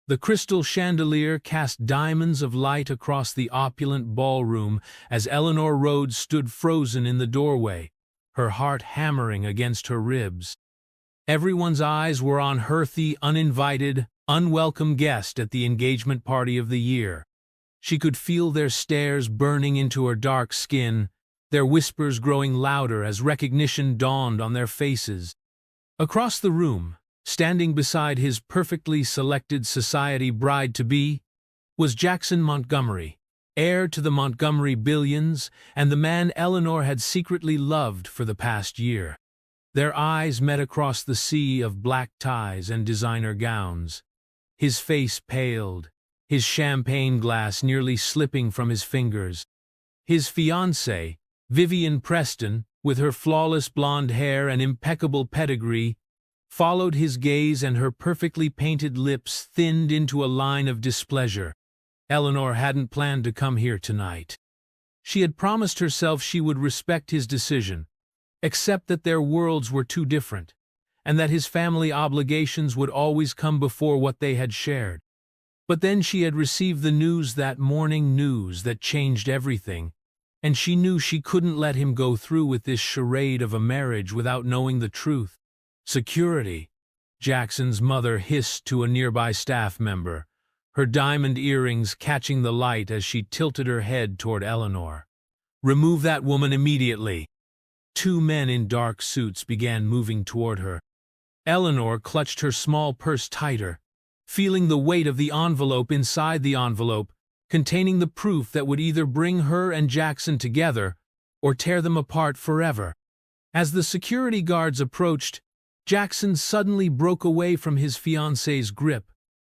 The crystal chandelier cast diamonds of light across the opulent ballroom as Eleanor Rhodes stood frozen in the doorway, her heart hammering against her ribs. Everyone's eyes were on her, the uninvited, unwelcome guest at the engagement party of the year. She could feel their stares burning into her dark skin, their whispers growing louder as recognition dawned on their faces. Across the room, standing beside his perfectly selected society bride-to-be, was Jackson Montgomery, heir to the Montgomery billions and the man Eleanor had secretly loved for the past year. Their eyes met across the sea of black ties and designer gowns. His face paled, his champagne glass nearly slipping from his fingers. His fiancée, Vivian Preston, with her flawless blonde hair and impeccable pedigree, followed his gaze, and her perfectly painted lips thinned into a line of displeasure. Eleanor hadn't planned to come here tonight. She had promised herself she would respect his decision, accept that their worlds were too different, and that his family obligations would always come before what they had shared. But then she had received the news that morning, news that changed everything, and she knew she couldn't let him go through with this charade of a marriage without knowing the truth. "Security," Jackson's mother hissed to a nearby staff member, her diamond earrings catching the light as she tilted her head toward Eleanor. "Remove that woman immediately." Two men in dark suits began moving toward her. Eleanor clutched her small purse tighter, feeling the weight of the envelope inside the envelope, containing the proof that would either bring her and Jackson together or tear them apart forever. As the security guards approached, Jackson suddenly broke away from his fiancée's grip,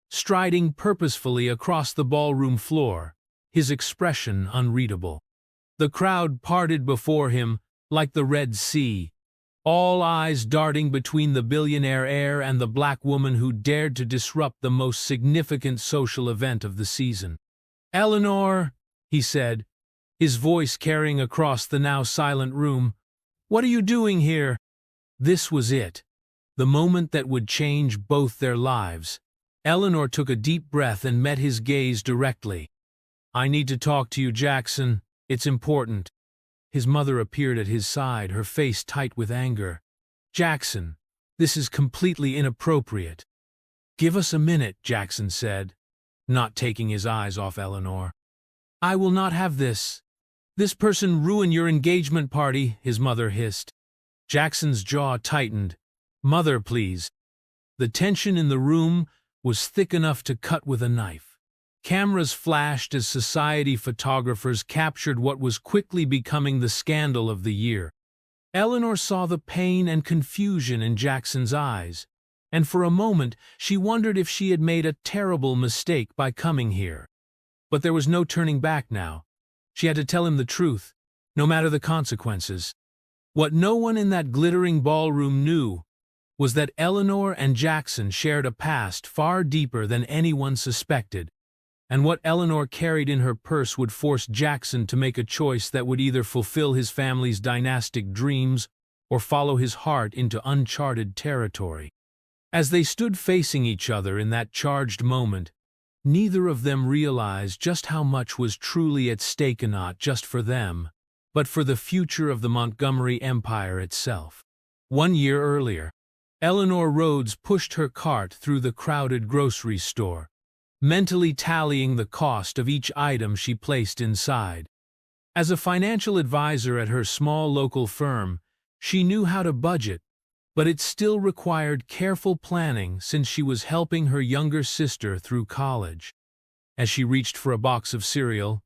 striding purposefully across the ballroom floor, his expression unreadable. The crowd parted before him like the Red Sea, all eyes darting between the billionaire heir and the black woman who dared to disrupt the most significant social event of the season. "Eleanor," he said, his voice carrying across the now silent room, "what are you doing here?" This was it, the moment that would change both their lives. Eleanor took a deep breath and met his gaze directly. "I need to talk to you, Jackson. It's important." His mother appeared at his side, her face tight with anger. "Jackson, this is completely inappropriate." "Give us a minute," Jackson said, not taking his eyes off Eleanor. "I will not have this. This person ruin your engagement party," his mother hissed. Jackson's jaw tightened. "Mother, please." The tension in the room was thick enough to cut with a knife. Cameras flashed as society photographers captured what was quickly becoming the scandal of the year. Eleanor saw the pain and confusion in Jackson's eyes, and for a moment she wondered if she had made a terrible mistake by coming here. But there was no turning back now. She had to tell him the truth, no matter the consequences. What no one in that glittering ballroom knew was that Eleanor and Jackson shared a past far deeper than anyone suspected, and what Eleanor carried in her purse would force Jackson to make a choice that would either fulfill his family's dynastic dreams or follow his heart into uncharted territory. As they stood facing each other in that charged moment, neither of them realized just how much was truly at stake, not just for them, but for the future of the Montgomery Empire itself. 1 year earlier, Eleanor Rhodes pushed her cart through the crowded grocery store, mentally tallying the cost of each item she placed inside. As a financial advisor at her small local firm, she knew how to budget, but it still required careful planning since she was helping her younger sister through college. As she reached for a box of cereal,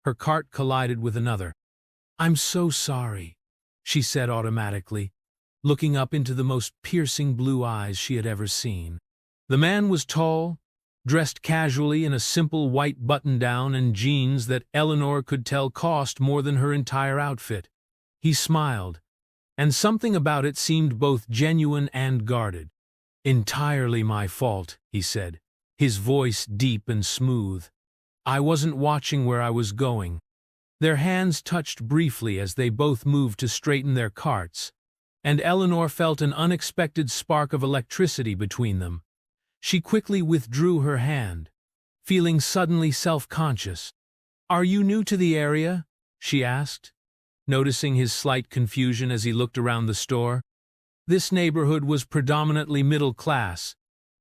her cart collided with another. "I'm so sorry," she said automatically, looking up into the most piercing blue eyes she had ever seen. The man was tall, dressed casually in a simple white button-down and jeans that Eleanor could tell cost more than her entire outfit. He smiled, and something about it seemed both genuine and guarded. "Entirely my fault," he said, his voice deep and smooth. "I wasn't watching where I was going." Their hands touched briefly as they both moved to straighten their carts, and Eleanor felt an unexpected spark of electricity between them. She quickly withdrew her hand, feeling suddenly self-conscious. "Are you new to the area?" she asked, noticing his slight confusion as he looked around the store. This neighborhood was predominantly middle class,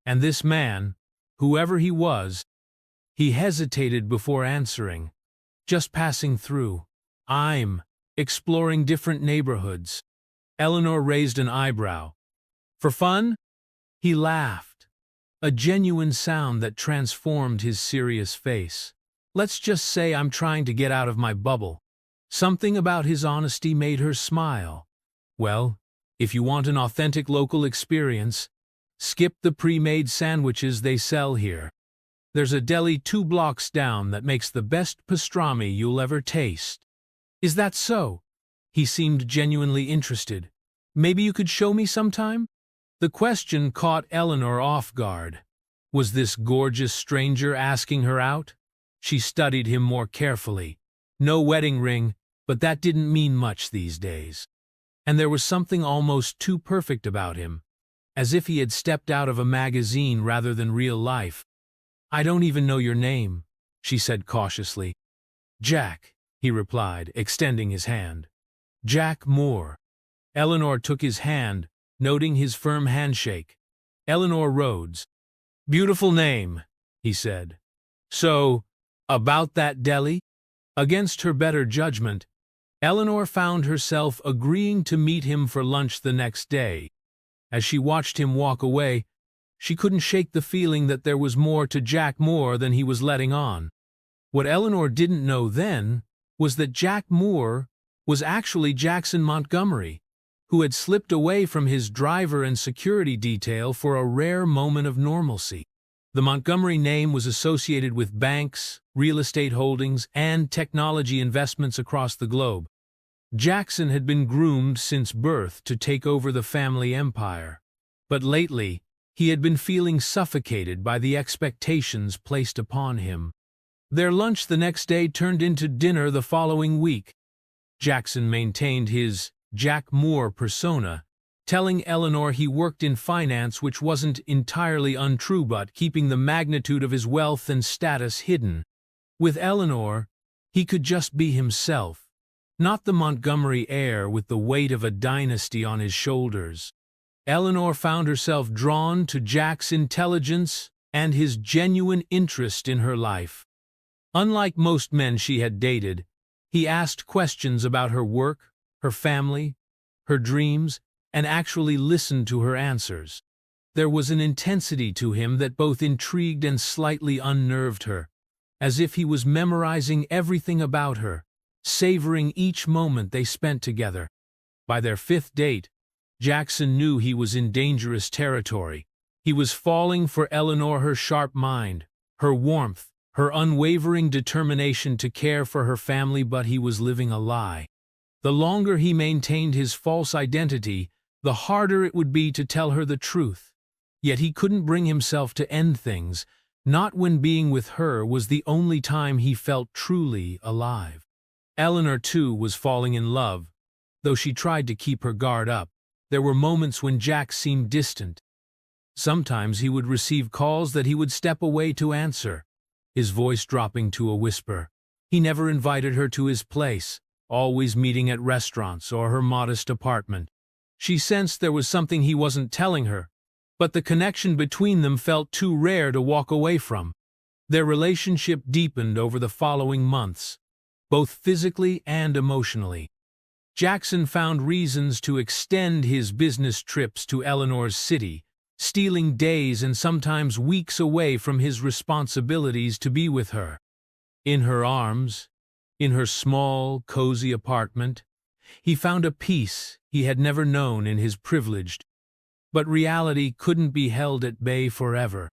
and this man, whoever he was, he hesitated before answering. "Just passing through. I'm exploring different neighborhoods." Eleanor raised an eyebrow. "For fun?" He laughed, a genuine sound that transformed his serious face. "Let's just say I'm trying to get out of my bubble." Something about his honesty made her smile. "Well, if you want an authentic local experience, skip the pre-made sandwiches they sell here. There's a deli 2 blocks down that makes the best pastrami you'll ever taste." "Is that so?" He seemed genuinely interested. "Maybe you could show me sometime?" The question caught Eleanor off guard. Was this gorgeous stranger asking her out? She studied him more carefully. No wedding ring, but that didn't mean much these days. And there was something almost too perfect about him, as if he had stepped out of a magazine rather than real life. "I don't even know your name," she said cautiously. "Jack," he replied, extending his hand. "Jack Moore." Eleanor took his hand, noting his firm handshake. "Eleanor Rhodes." "Beautiful name," he said. "So, about that deli?" Against her better judgment, Eleanor found herself agreeing to meet him for lunch the next day. As she watched him walk away, she couldn't shake the feeling that there was more to Jack Moore than he was letting on. What Eleanor didn't know then was that Jack Moore was actually Jackson Montgomery, who had slipped away from his driver and security detail for a rare moment of normalcy. The Montgomery name was associated with banks, real estate holdings, and technology investments across the globe. Jackson had been groomed since birth to take over the family empire, but lately he had been feeling suffocated by the expectations placed upon him. Their lunch the next day turned into dinner the following week. Jackson maintained his Jack Moore persona, telling Eleanor he worked in finance, which wasn't entirely untrue, but keeping the magnitude of his wealth and status hidden. With Eleanor, he could just be himself, not the Montgomery heir with the weight of a dynasty on his shoulders. Eleanor found herself drawn to Jack's intelligence and his genuine interest in her life. Unlike most men she had dated, he asked questions about her work, her family, her dreams, and actually listened to her answers. There was an intensity to him that both intrigued and slightly unnerved her, as if he was memorizing everything about her, savoring each moment they spent together. By their 5th date, Jackson knew he was in dangerous territory. He was falling for Eleanor, her sharp mind, her warmth, her unwavering determination to care for her family, but he was living a lie. The longer he maintained his false identity, the harder it would be to tell her the truth. Yet he couldn't bring himself to end things, not when being with her was the only time he felt truly alive. Eleanor, too, was falling in love, though she tried to keep her guard up. There were moments when Jack seemed distant. Sometimes he would receive calls that he would step away to answer, his voice dropping to a whisper. He never invited her to his place, always meeting at restaurants or her modest apartment. She sensed there was something he wasn't telling her, but the connection between them felt too rare to walk away from. Their relationship deepened over the following months, both physically and emotionally. Jackson found reasons to extend his business trips to Eleanor's city, stealing days and sometimes weeks away from his responsibilities to be with her. In her arms, in her small, cozy apartment, he found a peace he had never known in his privileged. But reality couldn't be held at bay forever.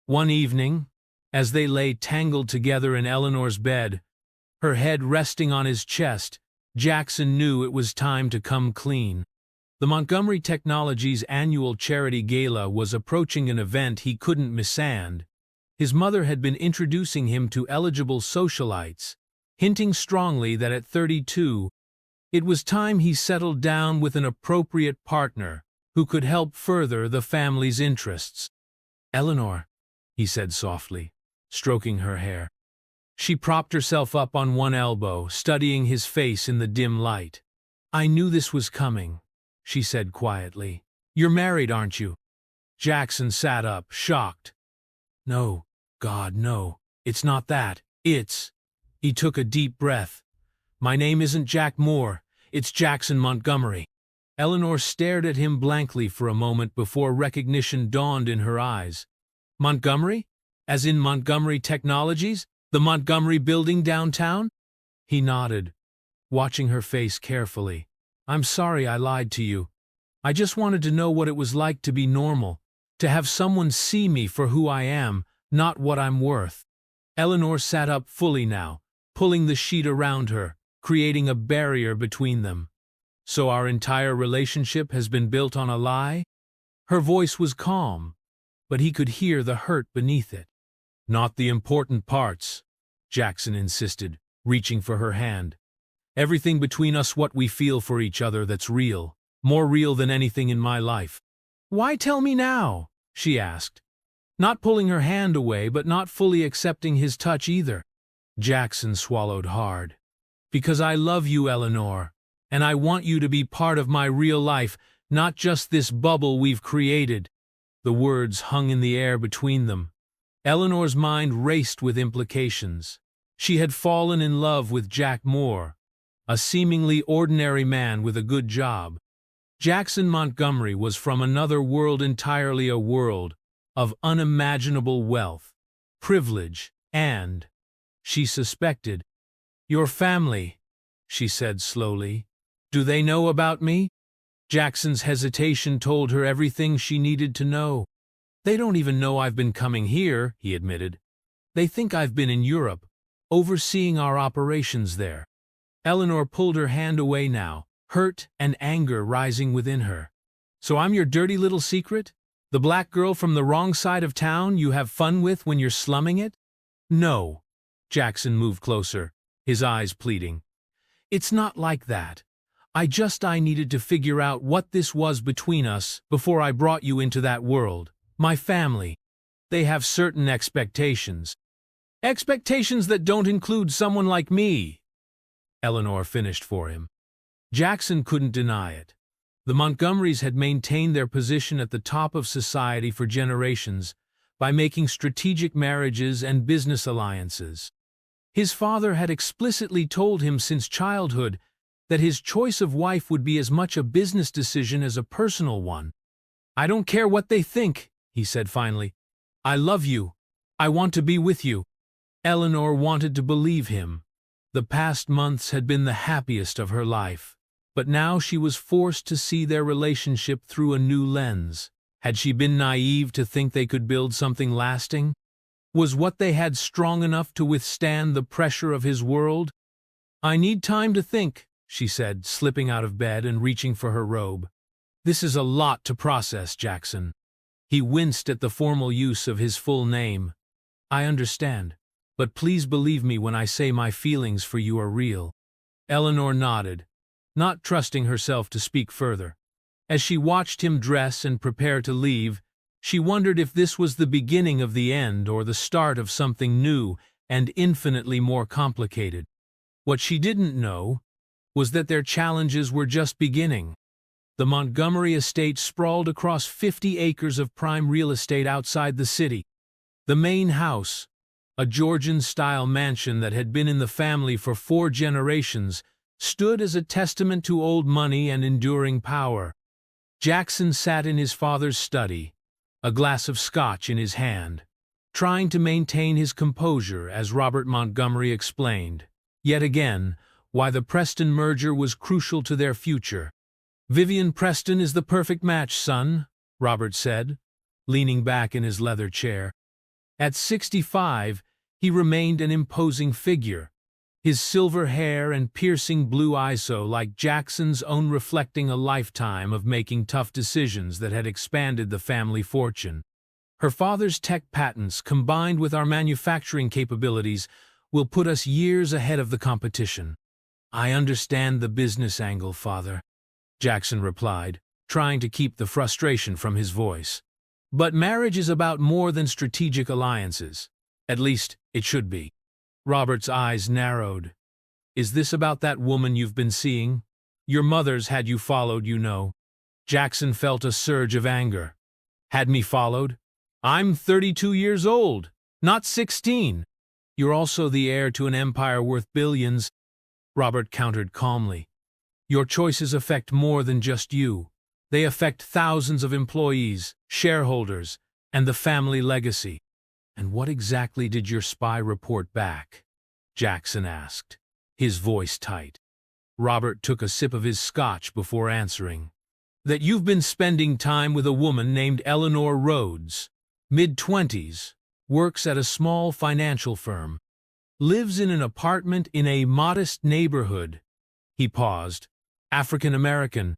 One evening, as they lay tangled together in Eleanor's bed, her head resting on his chest, Jackson knew it was time to come clean. The Montgomery Technologies' annual charity gala was approaching, an event he couldn't miss. His mother had been introducing him to eligible socialites, hinting strongly that at 32, it was time he settled down with an appropriate partner who could help further the family's interests. "Eleanor," he said softly, stroking her hair. She propped herself up on one elbow, studying his face in the dim light. "I knew this was coming," she said quietly. "You're married, aren't you?" Jackson sat up, shocked. "No, God, no. It's not that. It's—" He took a deep breath. "My name isn't Jack Moore. It's Jackson Montgomery." Eleanor stared at him blankly for a moment before recognition dawned in her eyes. "Montgomery? As in Montgomery Technologies? The Montgomery building downtown?" He nodded, watching her face carefully. "I'm sorry I lied to you. I just wanted to know what it was like to be normal, to have someone see me for who I am, not what I'm worth." Eleanor sat up fully now, pulling the sheet around her, creating a barrier between them. "So our entire relationship has been built on a lie?" Her voice was calm, but he could hear the hurt beneath it. "Not the important parts," Jackson insisted, reaching for her hand. "Everything between us, what we feel for each other, that's real, more real than anything in my life." "Why tell me now?" she asked, not pulling her hand away but not fully accepting his touch either. Jackson swallowed hard. "Because I love you, Eleanor, and I want you to be part of my real life, not just this bubble we've created." The words hung in the air between them. Eleanor's mind raced with implications. She had fallen in love with Jack Moore, a seemingly ordinary man with a good job. Jackson Montgomery was from another world entirely, a world of unimaginable wealth, privilege, and, she suspected, "Your family," she said slowly. "Do they know about me?" Jackson's hesitation told her everything she needed to know. "They don't even know I've been coming here," he admitted. "They think I've been in Europe, overseeing our operations there." Eleanor pulled her hand away now, hurt and anger rising within her. "So I'm your dirty little secret? The black girl from the wrong side of town you have fun with when you're slumming it?" "No." Jackson moved closer, his eyes pleading. "It's not like that. I needed to figure out what this was between us before I brought you into that world. My family. They have certain expectations. Expectations that don't include someone like me." Eleanor finished for him. Jackson couldn't deny it. The Montgomerys had maintained their position at the top of society for generations by making strategic marriages and business alliances. His father had explicitly told him since childhood that his choice of wife would be as much a business decision as a personal one. "I don't care what they think," he said finally. "I love you. I want to be with you." Eleanor wanted to believe him. The past months had been the happiest of her life, but now she was forced to see their relationship through a new lens. Had she been naive to think they could build something lasting? Was what they had strong enough to withstand the pressure of his world? "I need time to think," she said, slipping out of bed and reaching for her robe. "This is a lot to process, Jackson." He winced at the formal use of his full name. "I understand, but please believe me when I say my feelings for you are real." Eleanor nodded, not trusting herself to speak further. As she watched him dress and prepare to leave, she wondered if this was the beginning of the end or the start of something new and infinitely more complicated. What she didn't know was that their challenges were just beginning. The Montgomery estate sprawled across 50 acres of prime real estate outside the city. The main house, a Georgian-style mansion that had been in the family for 4 generations, stood as a testament to old money and enduring power. Jackson sat in his father's study, a glass of scotch in his hand, trying to maintain his composure as Robert Montgomery explained, yet again, why the Preston merger was crucial to their future. "Vivian Preston is the perfect match, son," Robert said, leaning back in his leather chair. At 65, he remained an imposing figure, his silver hair and piercing blue eyes so like Jackson's own, reflecting a lifetime of making tough decisions that had expanded the family fortune. "Her father's tech patents, combined with our manufacturing capabilities, will put us years ahead of the competition." "I understand the business angle, father," Jackson replied, trying to keep the frustration from his voice. But marriage is about more than strategic alliances. At least, it should be. Robert's eyes narrowed. Is this about that woman you've been seeing? Your mother's had you followed, you know. Jackson felt a surge of anger. Had me followed? I'm 32 years old, not 16. You're also the heir to an empire worth billions. Robert countered calmly. Your choices affect more than just you. They affect thousands of employees, shareholders, and the family legacy. And what exactly did your spy report back? Jackson asked, his voice tight. Robert took a sip of his scotch before answering. That you've been spending time with a woman named Eleanor Rhodes, mid-20s, works at a small financial firm, lives in an apartment in a modest neighborhood. He paused. African-American.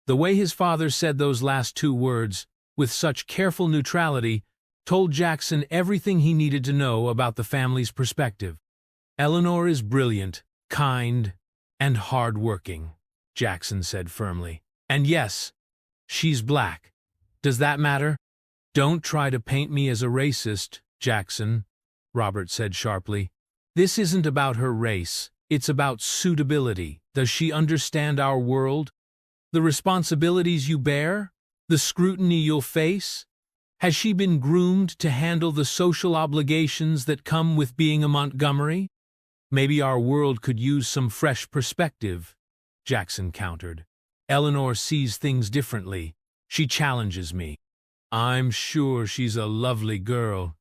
The way his father said those last two words, with such careful neutrality, told Jackson everything he needed to know about the family's perspective. Eleanor is brilliant, kind, and hard-working, Jackson said firmly. And yes, she's black. Does that matter? Don't try to paint me as a racist, Jackson, Robert said sharply. This isn't about her race. It's about suitability. Does she understand our world? The responsibilities you bear? The scrutiny you'll face? Has she been groomed to handle the social obligations that come with being a Montgomery? Maybe our world could use some fresh perspective, Jackson countered. Eleanor sees things differently. She challenges me. I'm sure she's a lovely girl.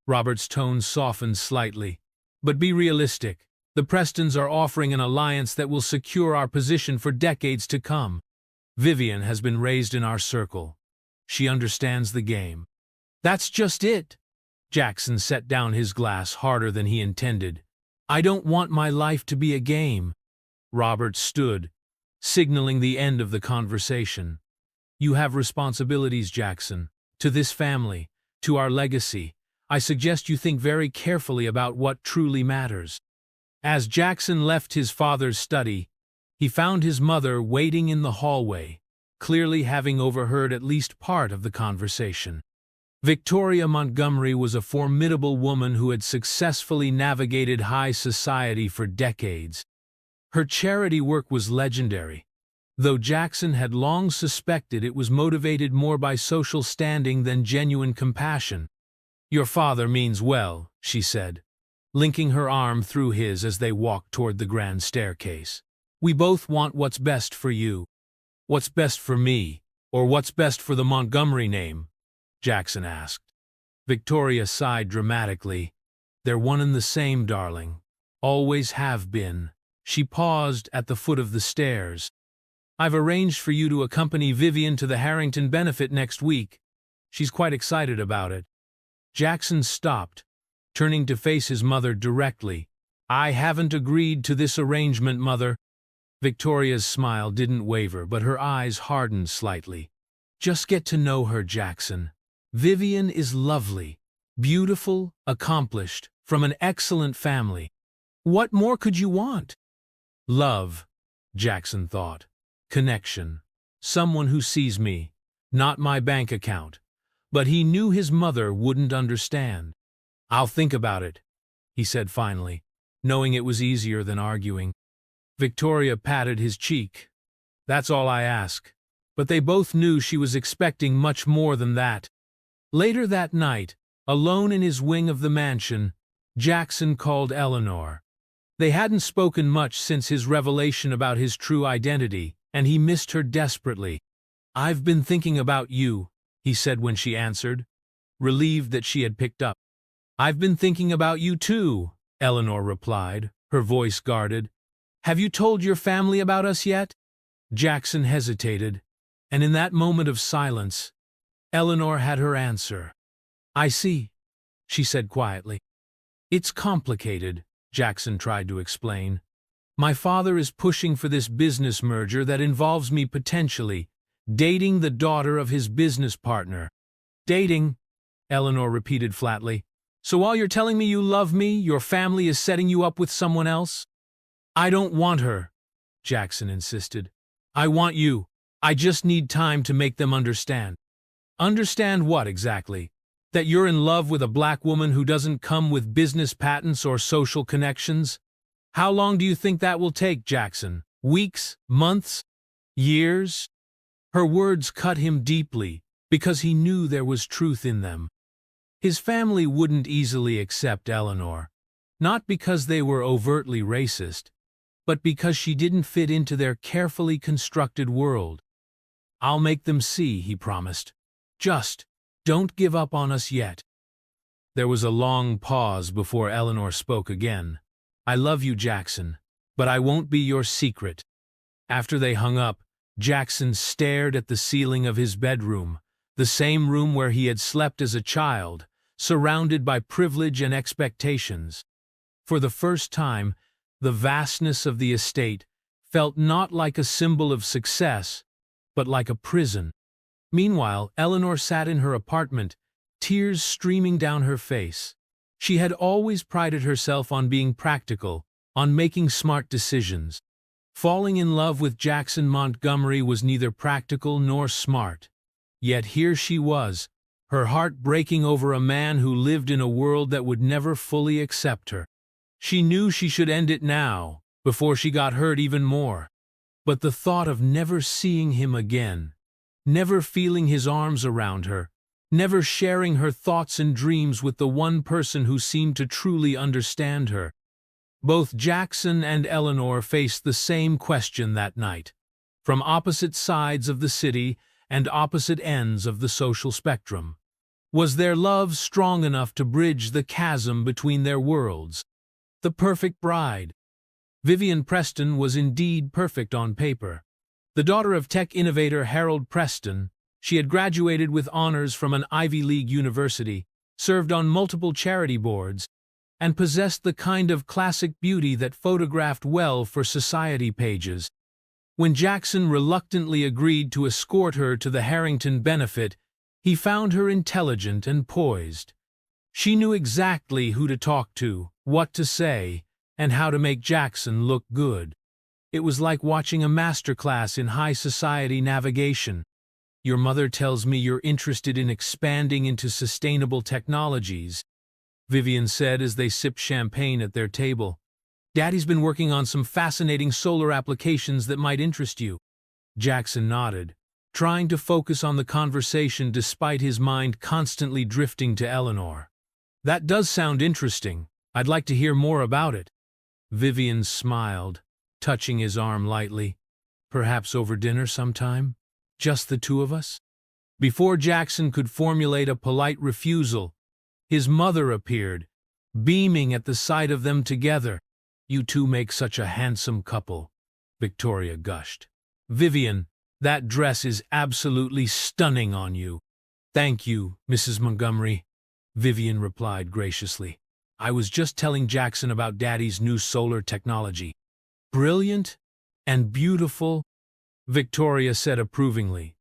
Robert's tone softened slightly. But be realistic. The Prestons are offering an alliance that will secure our position for decades to come. Vivian has been raised in our circle. She understands the game. That's just it. Jackson set down his glass harder than he intended. I don't want my life to be a game. Robert stood, signaling the end of the conversation. You have responsibilities, Jackson, to this family, to our legacy. I suggest you think very carefully about what truly matters. As Jackson left his father's study, he found his mother waiting in the hallway, clearly having overheard at least part of the conversation. Victoria Montgomery was a formidable woman who had successfully navigated high society for decades. Her charity work was legendary, though Jackson had long suspected it was motivated more by social standing than genuine compassion. Your father means well, she said, linking her arm through his as they walked toward the grand staircase. We both want what's best for you. What's best for me, or what's best for the Montgomery name? Jackson asked. Victoria sighed dramatically. They're one and the same, darling. Always have been. She paused at the foot of the stairs. I've arranged for you to accompany Vivian to the Harrington benefit next week. She's quite excited about it. Jackson stopped, turning to face his mother directly. I haven't agreed to this arrangement, Mother. Victoria's smile didn't waver, but her eyes hardened slightly. Just get to know her, Jackson. Vivian is lovely, beautiful, accomplished, from an excellent family. What more could you want? Love, Jackson thought. Connection. Someone who sees me, not my bank account. But he knew his mother wouldn't understand. I'll think about it, he said finally, knowing it was easier than arguing. Victoria patted his cheek. That's all I ask. But they both knew she was expecting much more than that. Later that night, alone in his wing of the mansion, Jackson called Eleanor. They hadn't spoken much since his revelation about his true identity, and he missed her desperately. I've been thinking about you, he said when she answered, relieved that she had picked up. I've been thinking about you too, Eleanor replied, her voice guarded. Have you told your family about us yet? Jackson hesitated, and in that moment of silence, Eleanor had her answer. I see, she said quietly. It's complicated, Jackson tried to explain. My father is pushing for this business merger that involves me potentially dating the daughter of his business partner. Dating, Eleanor repeated flatly. So while you're telling me you love me, your family is setting you up with someone else? I don't want her, Jackson insisted. I want you. I just need time to make them understand. Understand what exactly? That you're in love with a black woman who doesn't come with business patents or social connections? How long do you think that will take, Jackson? Weeks? Months? Years? Her words cut him deeply, because he knew there was truth in them. His family wouldn't easily accept Eleanor, not because they were overtly racist, but because she didn't fit into their carefully constructed world. "I'll make them see," he promised. "Just don't give up on us yet." There was a long pause before Eleanor spoke again. "I love you, Jackson, but I won't be your secret." After they hung up, Jackson stared at the ceiling of his bedroom, the same room where he had slept as a child, surrounded by privilege and expectations. For the first time, the vastness of the estate felt not like a symbol of success, but like a prison. Meanwhile, Eleanor sat in her apartment, tears streaming down her face. She had always prided herself on being practical, on making smart decisions. Falling in love with Jackson Montgomery was neither practical nor smart. Yet here she was, her heart breaking over a man who lived in a world that would never fully accept her. She knew she should end it now, before she got hurt even more. But the thought of never seeing him again, never feeling his arms around her, never sharing her thoughts and dreams with the one person who seemed to truly understand her. Both Jackson and Eleanor faced the same question that night, from opposite sides of the city and opposite ends of the social spectrum. Was their love strong enough to bridge the chasm between their worlds? The perfect bride. Vivian Preston was indeed perfect on paper. The daughter of tech innovator Harold Preston, she had graduated with honors from an Ivy League university, served on multiple charity boards, and possessed the kind of classic beauty that photographed well for society pages. When Jackson reluctantly agreed to escort her to the Harrington benefit, he found her intelligent and poised. She knew exactly who to talk to, what to say, and how to make Jackson look good. It was like watching a masterclass in high society navigation. "Your mother tells me you're interested in expanding into sustainable technologies," Vivian said as they sipped champagne at their table. "Daddy's been working on some fascinating solar applications that might interest you." Jackson nodded, trying to focus on the conversation despite his mind constantly drifting to Eleanor. "That does sound interesting. I'd like to hear more about it." Vivian smiled, touching his arm lightly. "Perhaps over dinner sometime? Just the two of us?" Before Jackson could formulate a polite refusal, his mother appeared, beaming at the sight of them together. "You two make such a handsome couple," Victoria gushed. "Vivian, that dress is absolutely stunning on you." "Thank you, Mrs. Montgomery," Vivian replied graciously. "I was just telling Jackson about Daddy's new solar technology." "Brilliant and beautiful," Victoria said approvingly.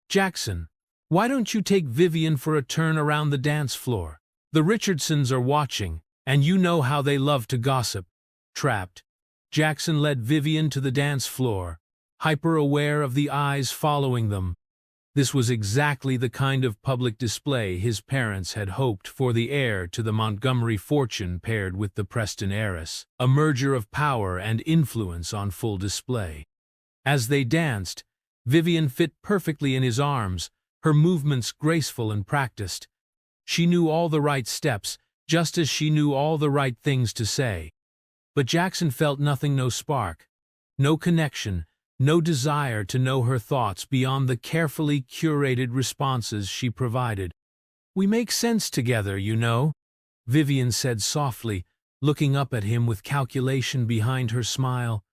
"Jackson, why don't you take Vivian for a turn around the dance floor? The Richardsons are watching, and you know how they love to gossip." Trapped, Jackson led Vivian to the dance floor, hyper-aware of the eyes following them. This was exactly the kind of public display his parents had hoped for the heir to the Montgomery fortune paired with the Preston heiress, a merger of power and influence on full display. As they danced, Vivian fit perfectly in his arms, her movements graceful and practiced. She knew all the right steps, just as she knew all the right things to say. But Jackson felt nothing, no spark, no connection, no desire to know her thoughts beyond the carefully curated responses she provided. "We make sense together, you know," Vivian said softly, looking up at him with calculation behind her smile.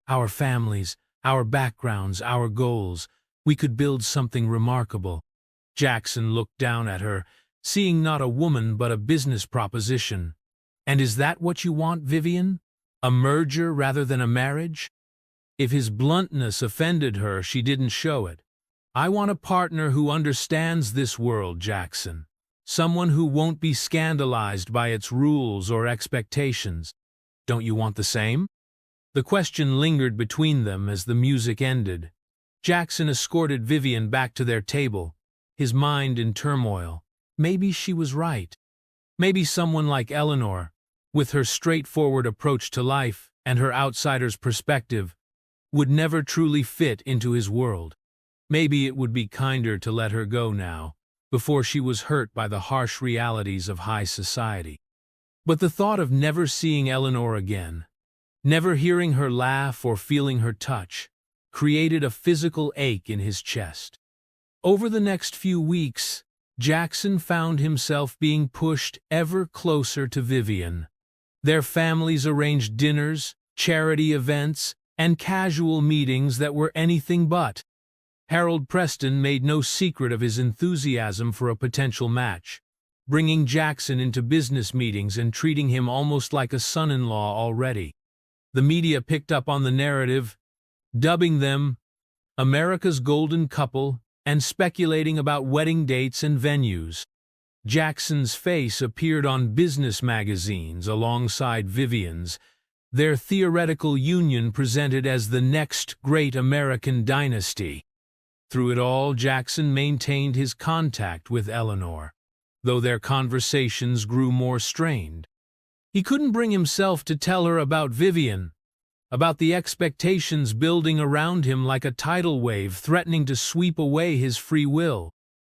"Our families, our backgrounds, our goals, we could build something remarkable." Jackson looked down at her, seeing not a woman but a business proposition. "And is that what you want, Vivian? A merger rather than a marriage?" If his bluntness offended her, she didn't show it. "I want a partner who understands this world, Jackson. Someone who won't be scandalized by its rules or expectations. Don't you want the same?" The question lingered between them as the music ended. Jackson escorted Vivian back to their table, his mind in turmoil. Maybe she was right. Maybe someone like Eleanor, with her straightforward approach to life and her outsider's perspective, would never truly fit into his world. Maybe it would be kinder to let her go now, before she was hurt by the harsh realities of high society. But the thought of never seeing Eleanor again, never hearing her laugh or feeling her touch, created a physical ache in his chest. Over the next few weeks, Jackson found himself being pushed ever closer to Vivian. Their families arranged dinners, charity events, and casual meetings that were anything but. Harold Preston made no secret of his enthusiasm for a potential match, bringing Jackson into business meetings and treating him almost like a son-in-law already. The media picked up on the narrative, dubbing them America's Golden Couple and speculating about wedding dates and venues. Jackson's face appeared on business magazines alongside Vivian's, their theoretical union presented as the next great American dynasty. Through it all, Jackson maintained his contact with Eleanor, though their conversations grew more strained. He couldn't bring himself to tell her about Vivian, about the expectations building around him like a tidal wave threatening to sweep away his free will.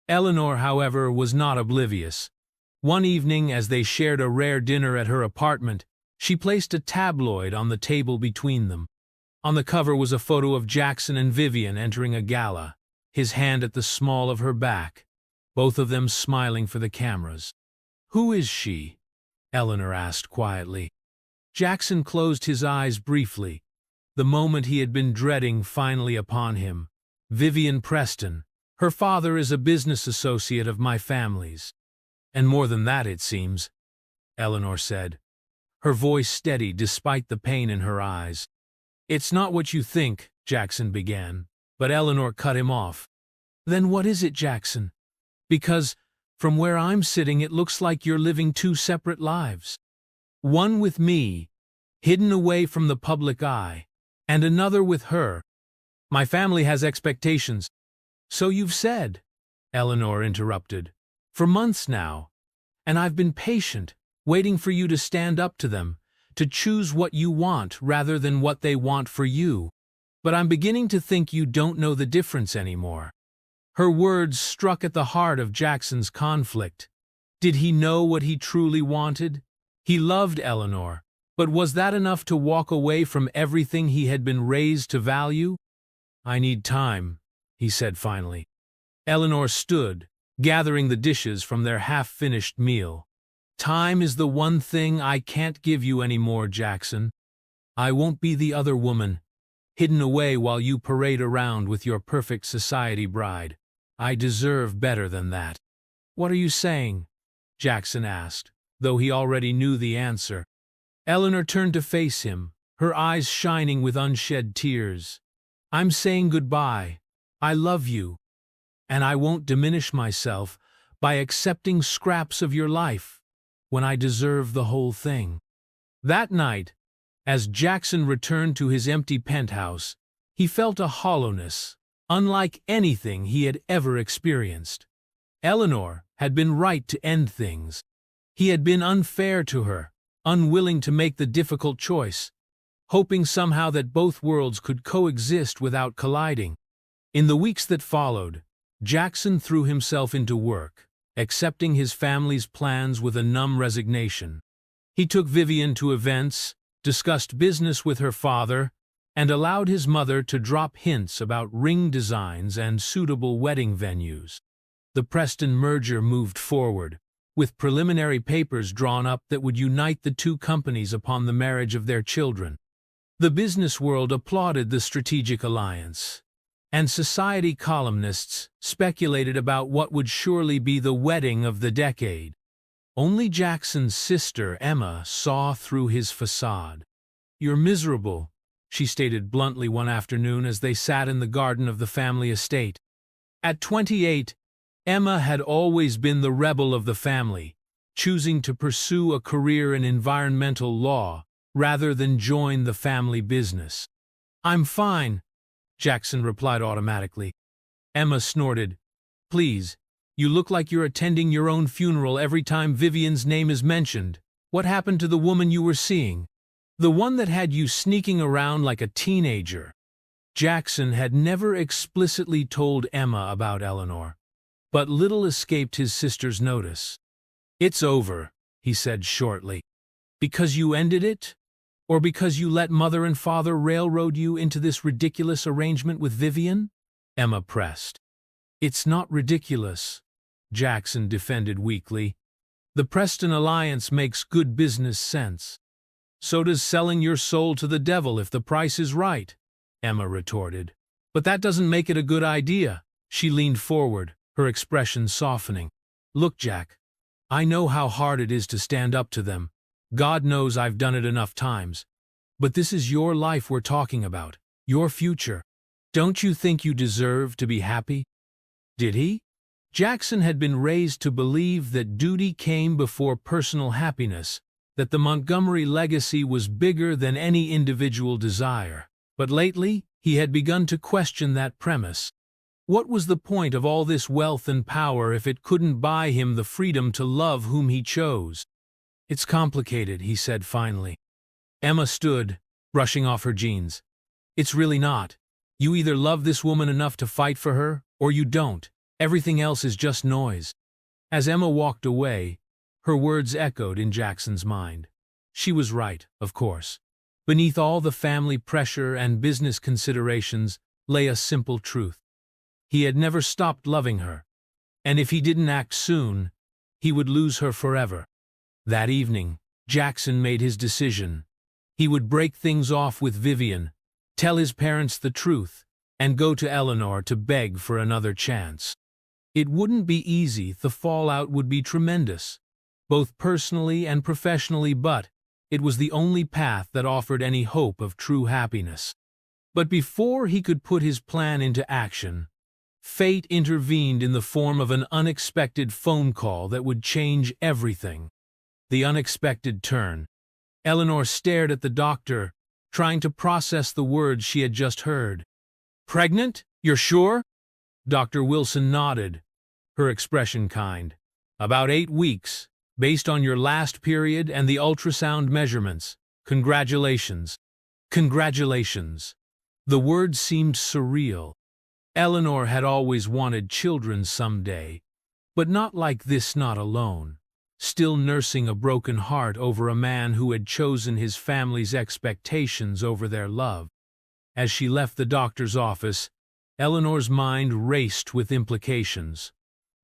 Eleanor, however, was not oblivious. One evening, as they shared a rare dinner at her apartment, she placed a tabloid on the table between them. On the cover was a photo of Jackson and Vivian entering a gala, his hand at the small of her back, both of them smiling for the cameras. "Who is she?" Eleanor asked quietly. Jackson closed his eyes briefly, the moment he had been dreading finally upon him. "Vivian Preston. Her father is a business associate of my family's." "And more than that, it seems," Eleanor said, her voice steady despite the pain in her eyes. "It's not what you think," Jackson began, but Eleanor cut him off. "Then what is it, Jackson? Because, from where I'm sitting, it looks like you're living two separate lives. One with me, hidden away from the public eye, and another with her. My family has expectations." "So you've said," Eleanor interrupted, "for months now, and I've been patient, waiting for you to stand up to them, to choose what you want rather than what they want for you. But I'm beginning to think you don't know the difference anymore." Her words struck at the heart of Jackson's conflict. Did he know what he truly wanted? He loved Eleanor, but was that enough to walk away from everything he had been raised to value? "I need time," he said finally. Eleanor stood, gathering the dishes from their half-finished meal. "Time is the one thing I can't give you anymore, Jackson. I won't be the other woman, hidden away while you parade around with your perfect society bride. I deserve better than that." "What are you saying?" Jackson asked, though he already knew the answer. Eleanor turned to face him, her eyes shining with unshed tears. "I'm saying goodbye. I love you, and I won't diminish myself by accepting scraps of your life when I deserve the whole thing." That night, as Jackson returned to his empty penthouse, he felt a hollowness, unlike anything he had ever experienced. Eleanor had been right to end things. He had been unfair to her, unwilling to make the difficult choice, hoping somehow that both worlds could coexist without colliding. In the weeks that followed, Jackson threw himself into work, accepting his family's plans with a numb resignation. He took Vivian to events, discussed business with her father, and allowed his mother to drop hints about ring designs and suitable wedding venues. The Preston merger moved forward, with preliminary papers drawn up that would unite the two companies upon the marriage of their children. The business world applauded the strategic alliance, and society columnists speculated about what would surely be the wedding of the decade. Only Jackson's sister, Emma, saw through his facade. "You're miserable," she stated bluntly one afternoon as they sat in the garden of the family estate. At 28, Emma had always been the rebel of the family, choosing to pursue a career in environmental law rather than join the family business. "I'm fine," Jackson replied automatically. Emma snorted. "Please, You look like you're attending your own funeral every time Vivian's name is mentioned. What happened to the woman you were seeing? The one that had you sneaking around like a teenager." Jackson had never explicitly told Emma about Eleanor, but little escaped his sister's notice. "It's over," he said shortly. "Because you ended it? Or because you let Mother and Father railroad you into this ridiculous arrangement with Vivian?" Emma pressed. "It's not ridiculous," Jackson defended weakly. "The Preston alliance makes good business sense." "So does selling your soul to the devil if the price is right," Emma retorted. "But that doesn't make it a good idea." She leaned forward, her expression softening. "Look, Jack, I know how hard it is to stand up to them. God knows I've done it enough times. But this is your life we're talking about, your future. Don't you think you deserve to be happy?" Did he? Jackson had been raised to believe that duty came before personal happiness, that the Montgomery legacy was bigger than any individual desire. But lately, he had begun to question that premise. What was the point of all this wealth and power if it couldn't buy him the freedom to love whom he chose? "It's complicated," he said finally. Emma stood, brushing off her jeans. "It's really not. You either love this woman enough to fight for her, or you don't. Everything else is just noise." As Emma walked away, her words echoed in Jackson's mind. She was right, of course. Beneath all the family pressure and business considerations lay a simple truth. He had never stopped loving her, and if he didn't act soon, he would lose her forever. That evening, Jackson made his decision. He would break things off with Vivian, tell his parents the truth, and go to Eleanor to beg for another chance. It wouldn't be easy, the fallout would be tremendous, both personally and professionally, but it was the only path that offered any hope of true happiness. But before he could put his plan into action, fate intervened in the form of an unexpected phone call that would change everything. The unexpected turn. Eleanor stared at the doctor, trying to process the words she had just heard. "Pregnant? You're sure?" Dr. Wilson nodded, her expression kind. "About 8 weeks, based on your last period and the ultrasound measurements. Congratulations." Congratulations. The word seemed surreal. Eleanor had always wanted children someday, but not like this, not alone. Still nursing a broken heart over a man who had chosen his family's expectations over their love. As she left the doctor's office, Eleanor's mind raced with implications.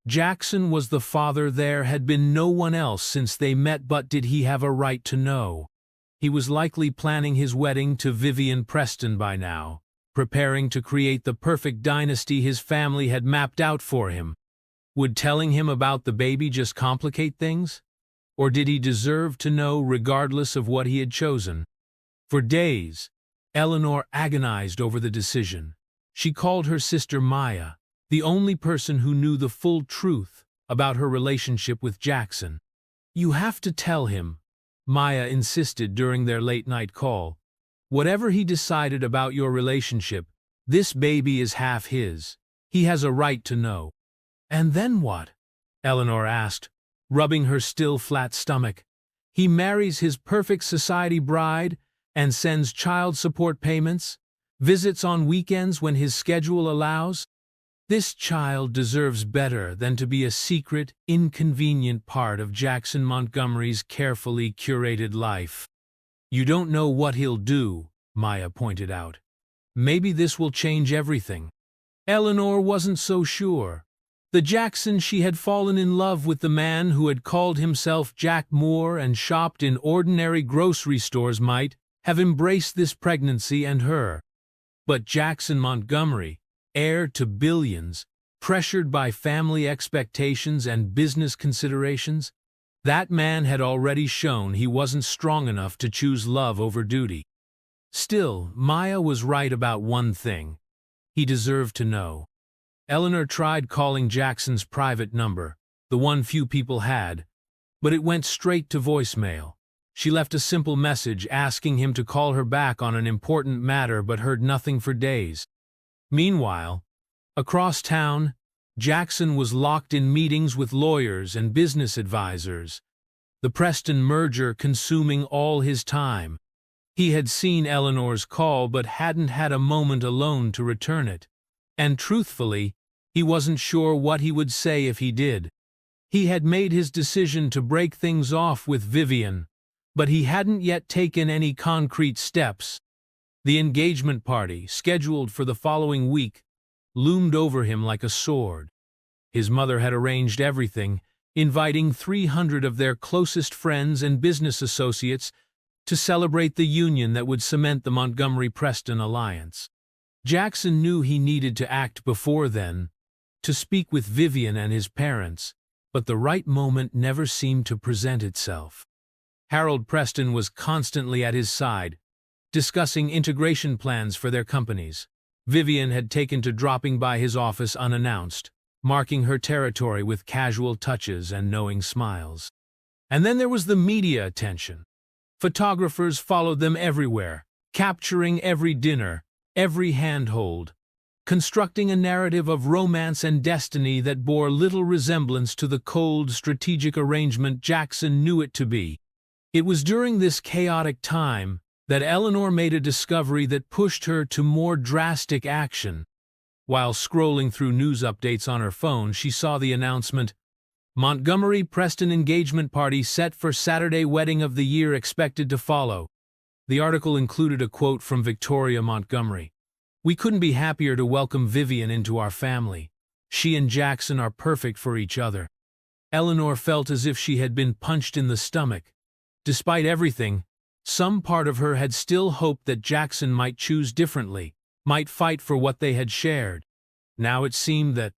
Jackson was the father, there had been no one else since they met, but did he have a right to know? He was likely planning his wedding to Vivian Preston by now, preparing to create the perfect dynasty his family had mapped out for him. Would telling him about the baby just complicate things? Or did he deserve to know regardless of what he had chosen? For days, Eleanor agonized over the decision. She called her sister Maya, the only person who knew the full truth about her relationship with Jackson. "You have to tell him," Maya insisted during their late-night call. "Whatever he decided about your relationship, this baby is half his. He has a right to know." "And then what?" Eleanor asked, rubbing her still flat stomach. "He marries his perfect society bride and sends child support payments, visits on weekends when his schedule allows? This child deserves better than to be a secret, inconvenient part of Jackson Montgomery's carefully curated life." "You don't know what he'll do," Maya pointed out. "Maybe this will change everything." Eleanor wasn't so sure. The Jackson she had fallen in love with, the man who had called himself Jack Moore and shopped in ordinary grocery stores, might have embraced this pregnancy and her. But Jackson Montgomery, heir to billions, pressured by family expectations and business considerations, that man had already shown he wasn't strong enough to choose love over duty. Still, Maya was right about one thing. He deserved to know. Eleanor tried calling Jackson's private number, the one few people had, but it went straight to voicemail. She left a simple message asking him to call her back on an important matter, but heard nothing for days. Meanwhile, across town, Jackson was locked in meetings with lawyers and business advisors, the Preston merger consuming all his time. He had seen Eleanor's call but hadn't had a moment alone to return it. And truthfully, he wasn't sure what he would say if he did. He had made his decision to break things off with Vivian, but he hadn't yet taken any concrete steps. The engagement party, scheduled for the following week, loomed over him like a sword. His mother had arranged everything, inviting 300 of their closest friends and business associates to celebrate the union that would cement the Montgomery-Preston alliance. Jackson knew he needed to act before then, to speak with Vivian and his parents, but the right moment never seemed to present itself. Harold Preston was constantly at his side, discussing integration plans for their companies. Vivian had taken to dropping by his office unannounced, marking her territory with casual touches and knowing smiles. And then there was the media attention. Photographers followed them everywhere, capturing every dinner, every handhold, constructing a narrative of romance and destiny that bore little resemblance to the cold, strategic arrangement Jackson knew it to be. It was during this chaotic time that Eleanor made a discovery that pushed her to more drastic action. While scrolling through news updates on her phone, she saw the announcement, "Montgomery-Preston engagement party set for Saturday, wedding of the year expected to follow." The article included a quote from Victoria Montgomery. "We couldn't be happier to welcome Vivian into our family. She and Jackson are perfect for each other." Eleanor felt as if she had been punched in the stomach. Despite everything, some part of her had still hoped that Jackson might choose differently, might fight for what they had shared. Now it seemed that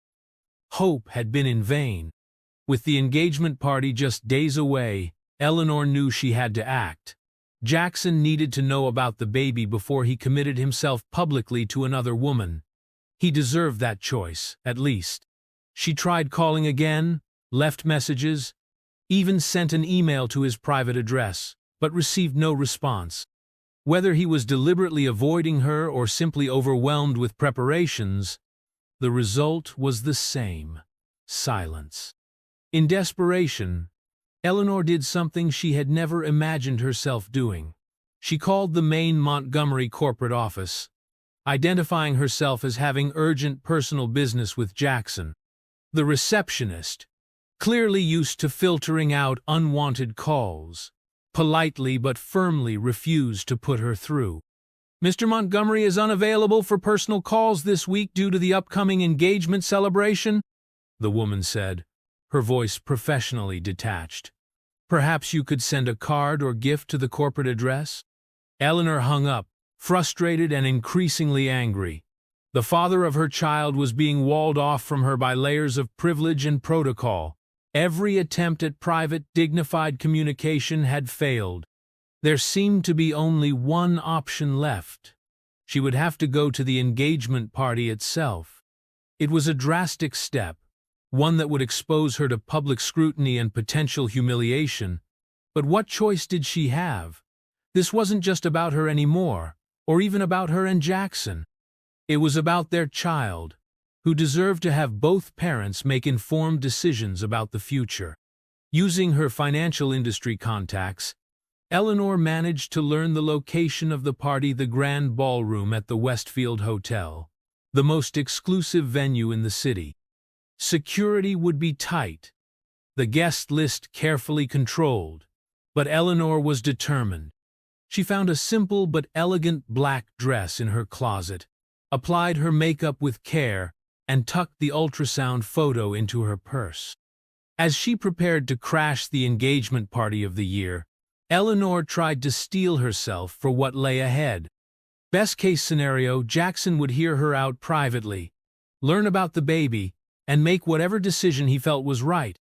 hope had been in vain. With the engagement party just days away, Eleanor knew she had to act. Jackson needed to know about the baby before he committed himself publicly to another woman. He deserved that choice, at least. She tried calling again, left messages, even sent an email to his private address, but received no response. Whether he was deliberately avoiding her or simply overwhelmed with preparations, the result was the same: silence. In desperation, Eleanor did something she had never imagined herself doing. She called the main Montgomery corporate office, identifying herself as having urgent personal business with Jackson. The receptionist, clearly used to filtering out unwanted calls, politely but firmly refused to put her through. "Mr. Montgomery is unavailable for personal calls this week due to the upcoming engagement celebration," the woman said, her voice professionally detached. "Perhaps you could send a card or gift to the corporate address?" Eleanor hung up, frustrated and increasingly angry. The father of her child was being walled off from her by layers of privilege and protocol. Every attempt at private, dignified communication had failed. There seemed to be only one option left. She would have to go to the engagement party itself. It was a drastic step, one that would expose her to public scrutiny and potential humiliation. But what choice did she have? This wasn't just about her anymore, or even about her and Jackson. It was about their child, who deserved to have both parents make informed decisions about the future. Using her financial industry contacts, Eleanor managed to learn the location of the party, the Grand Ballroom at the Westfield Hotel, the most exclusive venue in the city. Security would be tight, the guest list carefully controlled, but Eleanor was determined. She found a simple but elegant black dress in her closet, applied her makeup with care, and tucked the ultrasound photo into her purse. As she prepared to crash the engagement party of the year, Eleanor tried to steel herself for what lay ahead. Best-case scenario, Jackson would hear her out privately, learn about the baby, and make whatever decision he felt was right.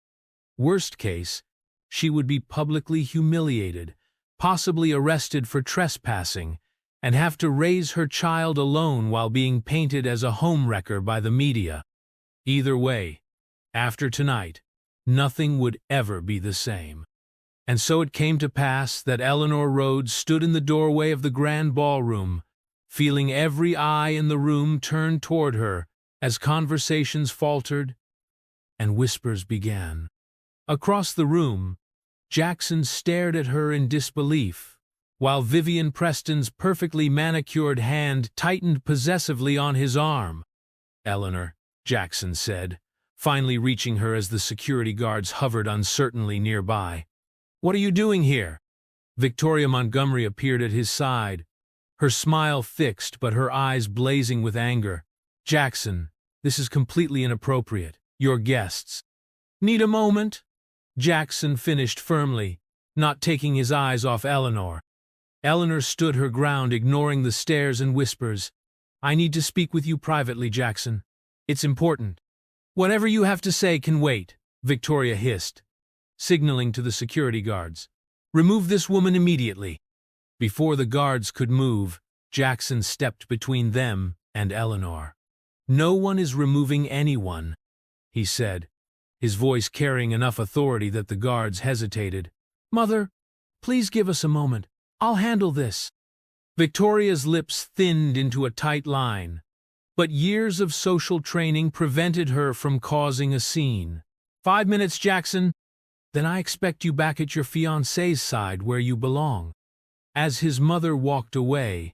Worst case, she would be publicly humiliated, possibly arrested for trespassing, and have to raise her child alone while being painted as a homewrecker by the media. Either way, after tonight, nothing would ever be the same. And so it came to pass that Eleanor Rhodes stood in the doorway of the Grand Ballroom, feeling every eye in the room turn toward her as conversations faltered, and whispers began. Across the room, Jackson stared at her in disbelief, while Vivian Preston's perfectly manicured hand tightened possessively on his arm. "Eleanor," Jackson said, finally reaching her as the security guards hovered uncertainly nearby. "What are you doing here?" Victoria Montgomery appeared at his side, her smile fixed but her eyes blazing with anger. "Jackson, this is completely inappropriate. Your guests." "Need a moment?" Jackson finished firmly, not taking his eyes off Eleanor. Eleanor stood her ground, ignoring the stares and whispers. "I need to speak with you privately, Jackson. It's important." "Whatever you have to say can wait," Victoria hissed, signaling to the security guards. "Remove this woman immediately." Before the guards could move, Jackson stepped between them and Eleanor. "No one is removing anyone," he said, his voice carrying enough authority that the guards hesitated. "Mother, please give us a moment. I'll handle this." Victoria's lips thinned into a tight line, but years of social training prevented her from causing a scene. "5 minutes, Jackson. Then I expect you back at your fiancé's side where you belong." As his mother walked away,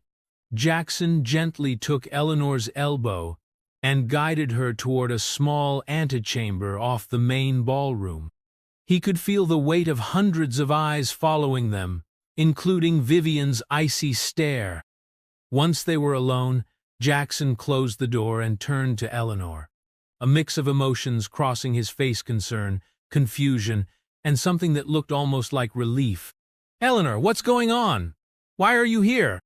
Jackson gently took Eleanor's elbow and guided her toward a small antechamber off the main ballroom. He could feel the weight of hundreds of eyes following them, including Vivian's icy stare. Once they were alone, Jackson closed the door and turned to Eleanor, a mix of emotions crossing his face: concern, confusion, and something that looked almost like relief. "Eleanor, what's going on? Why are you here?"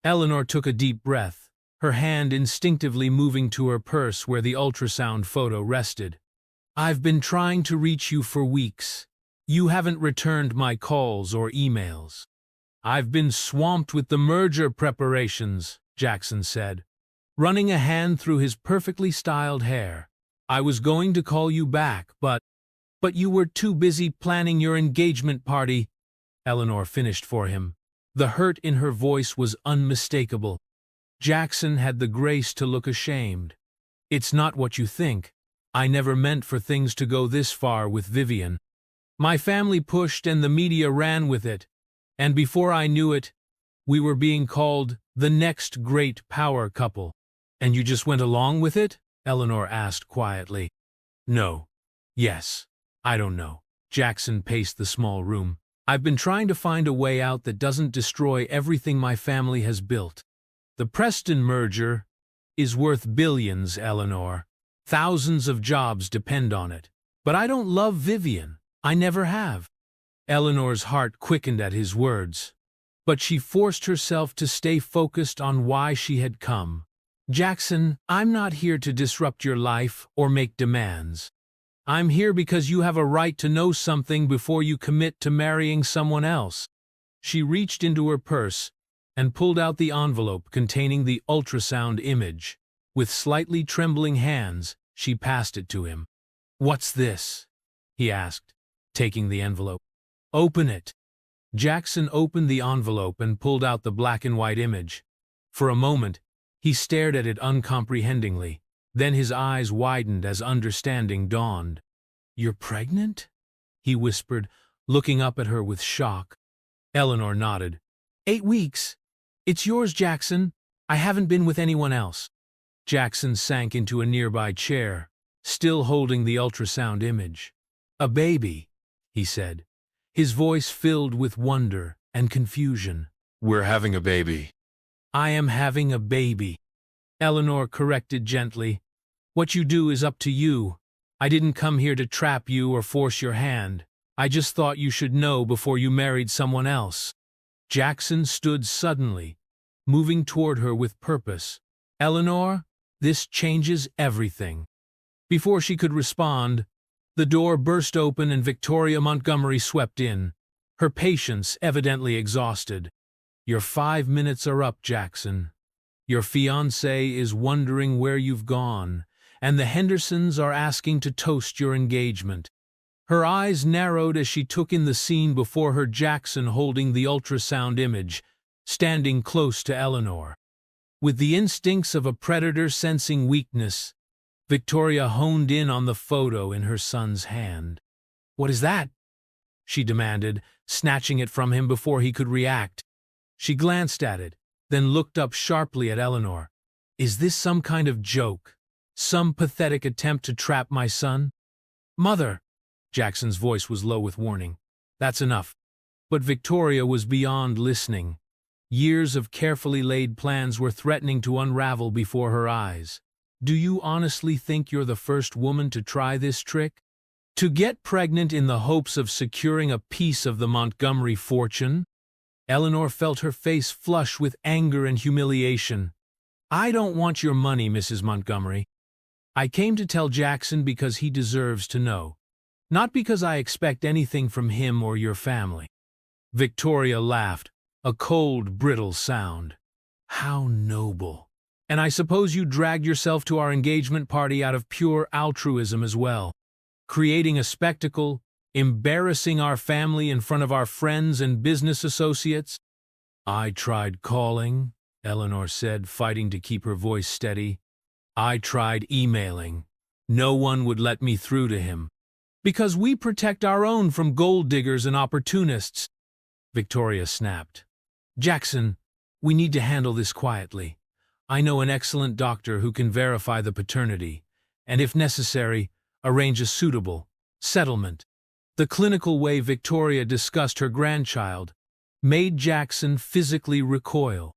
Eleanor took a deep breath, her hand instinctively moving to her purse where the ultrasound photo rested. "I've been trying to reach you for weeks. You haven't returned my calls or emails." "I've been swamped with the merger preparations," Jackson said, running a hand through his perfectly styled hair. "I was going to call you back, but you were too busy planning your engagement party," Eleanor finished for him. The hurt in her voice was unmistakable. Jackson had the grace to look ashamed. "It's not what you think. I never meant for things to go this far with Vivian. My family pushed and the media ran with it, and before I knew it, we were being called the next great power couple." "And you just went along with it?" Eleanor asked quietly. "No. Yes. I don't know." Jackson paced the small room. "I've been trying to find a way out that doesn't destroy everything my family has built. The Preston merger is worth billions, Eleanor. Thousands of jobs depend on it. But I don't love Vivian. I never have." Eleanor's heart quickened at his words, but she forced herself to stay focused on why she had come. "Jackson, I'm not here to disrupt your life or make demands. I'm here because you have a right to know something before you commit to marrying someone else." She reached into her purse and pulled out the envelope containing the ultrasound image. With slightly trembling hands, she passed it to him. "What's this?" he asked, taking the envelope. "Open it." Jackson opened the envelope and pulled out the black and white image. For a moment, he stared at it uncomprehendingly. Then his eyes widened as understanding dawned. "You're pregnant?" he whispered, looking up at her with shock. Eleanor nodded. 8 weeks. It's yours, Jackson. I haven't been with anyone else." Jackson sank into a nearby chair, still holding the ultrasound image. "A baby," he said, his voice filled with wonder and confusion. "We're having a baby." "I am having a baby," Eleanor corrected gently. "What you do is up to you. I didn't come here to trap you or force your hand. I just thought you should know before you married someone else." Jackson stood suddenly, moving toward her with purpose. "Eleanor, this changes everything." Before she could respond, the door burst open and Victoria Montgomery swept in, her patience evidently exhausted. "Your 5 minutes are up, Jackson. Your fiancé is wondering where you've gone, and the Hendersons are asking to toast your engagement." Her eyes narrowed as she took in the scene before her, Jackson holding the ultrasound image, standing close to Eleanor. With the instincts of a predator sensing weakness, Victoria honed in on the photo in her son's hand. "What is that?" she demanded, snatching it from him before he could react. She glanced at it, then looked up sharply at Eleanor. "Is this some kind of joke? Some pathetic attempt to trap my son?" "Mother!" Jackson's voice was low with warning. "That's enough." But Victoria was beyond listening. Years of carefully laid plans were threatening to unravel before her eyes. "Do you honestly think you're the first woman to try this trick? To get pregnant in the hopes of securing a piece of the Montgomery fortune?" Eleanor felt her face flush with anger and humiliation. "I don't want your money, Mrs. Montgomery. I came to tell Jackson because he deserves to know, not because I expect anything from him or your family." Victoria laughed, a cold, brittle sound. "How noble. And I suppose you dragged yourself to our engagement party out of pure altruism as well, creating a spectacle, embarrassing our family in front of our friends and business associates?" "I tried calling," Eleanor said, fighting to keep her voice steady. "I tried emailing. No one would let me through to him." "Because we protect our own from gold diggers and opportunists," Victoria snapped. "Jackson, we need to handle this quietly. I know an excellent doctor who can verify the paternity, and if necessary, arrange a suitable settlement." The clinical way Victoria discussed her grandchild made Jackson physically recoil.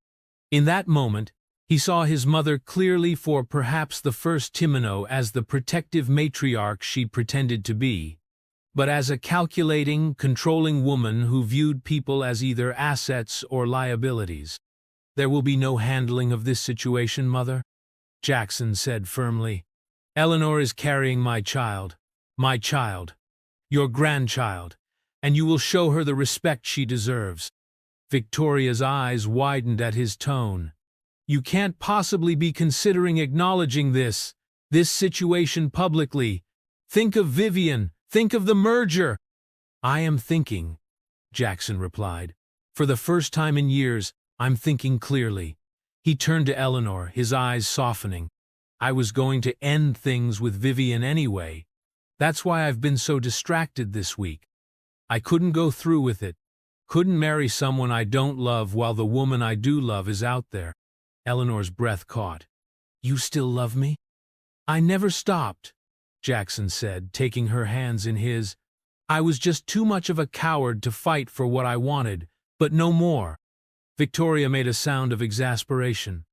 In that moment, he saw his mother clearly for perhaps the first time as the protective matriarch she pretended to be, but as a calculating, controlling woman who viewed people as either assets or liabilities. "There will be no handling of this situation, Mother," Jackson said firmly. "Eleanor is carrying my child, your grandchild, and you will show her the respect she deserves." Victoria's eyes widened at his tone. "You can't possibly be considering acknowledging this situation publicly. Think of Vivian, think of the merger." "I am thinking," Jackson replied. "For the first time in years, I'm thinking clearly." He turned to Eleanor, his eyes softening. "I was going to end things with Vivian anyway. That's why I've been so distracted this week. I couldn't go through with it. Couldn't marry someone I don't love while the woman I do love is out there." Eleanor's breath caught. "You still love me?" "I never stopped," Jackson said, taking her hands in his. "I was just too much of a coward to fight for what I wanted, but no more." Victoria made a sound of exasperation.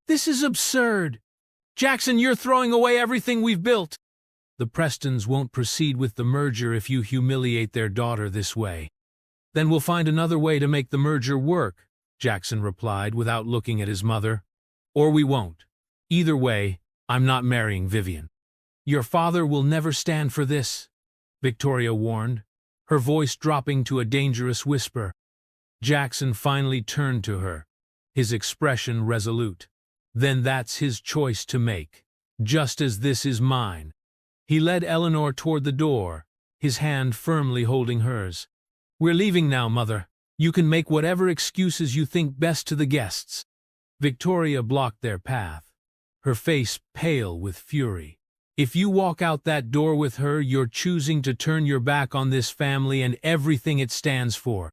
"This is absurd. Jackson, you're throwing away everything we've built." "The Prestons won't proceed with the merger if you humiliate their daughter this way." "Then we'll find another way to make the merger work," Jackson replied without looking at his mother. "Or we won't. Either way, I'm not marrying Vivian." "Your father will never stand for this," Victoria warned, her voice dropping to a dangerous whisper. Jackson finally turned to her, his expression resolute. "Then that's his choice to make, just as this is mine." He led Eleanor toward the door, his hand firmly holding hers. "We're leaving now, Mother. You can make whatever excuses you think best to the guests." Victoria blocked their path, her face pale with fury. "If you walk out that door with her, you're choosing to turn your back on this family and everything it stands for."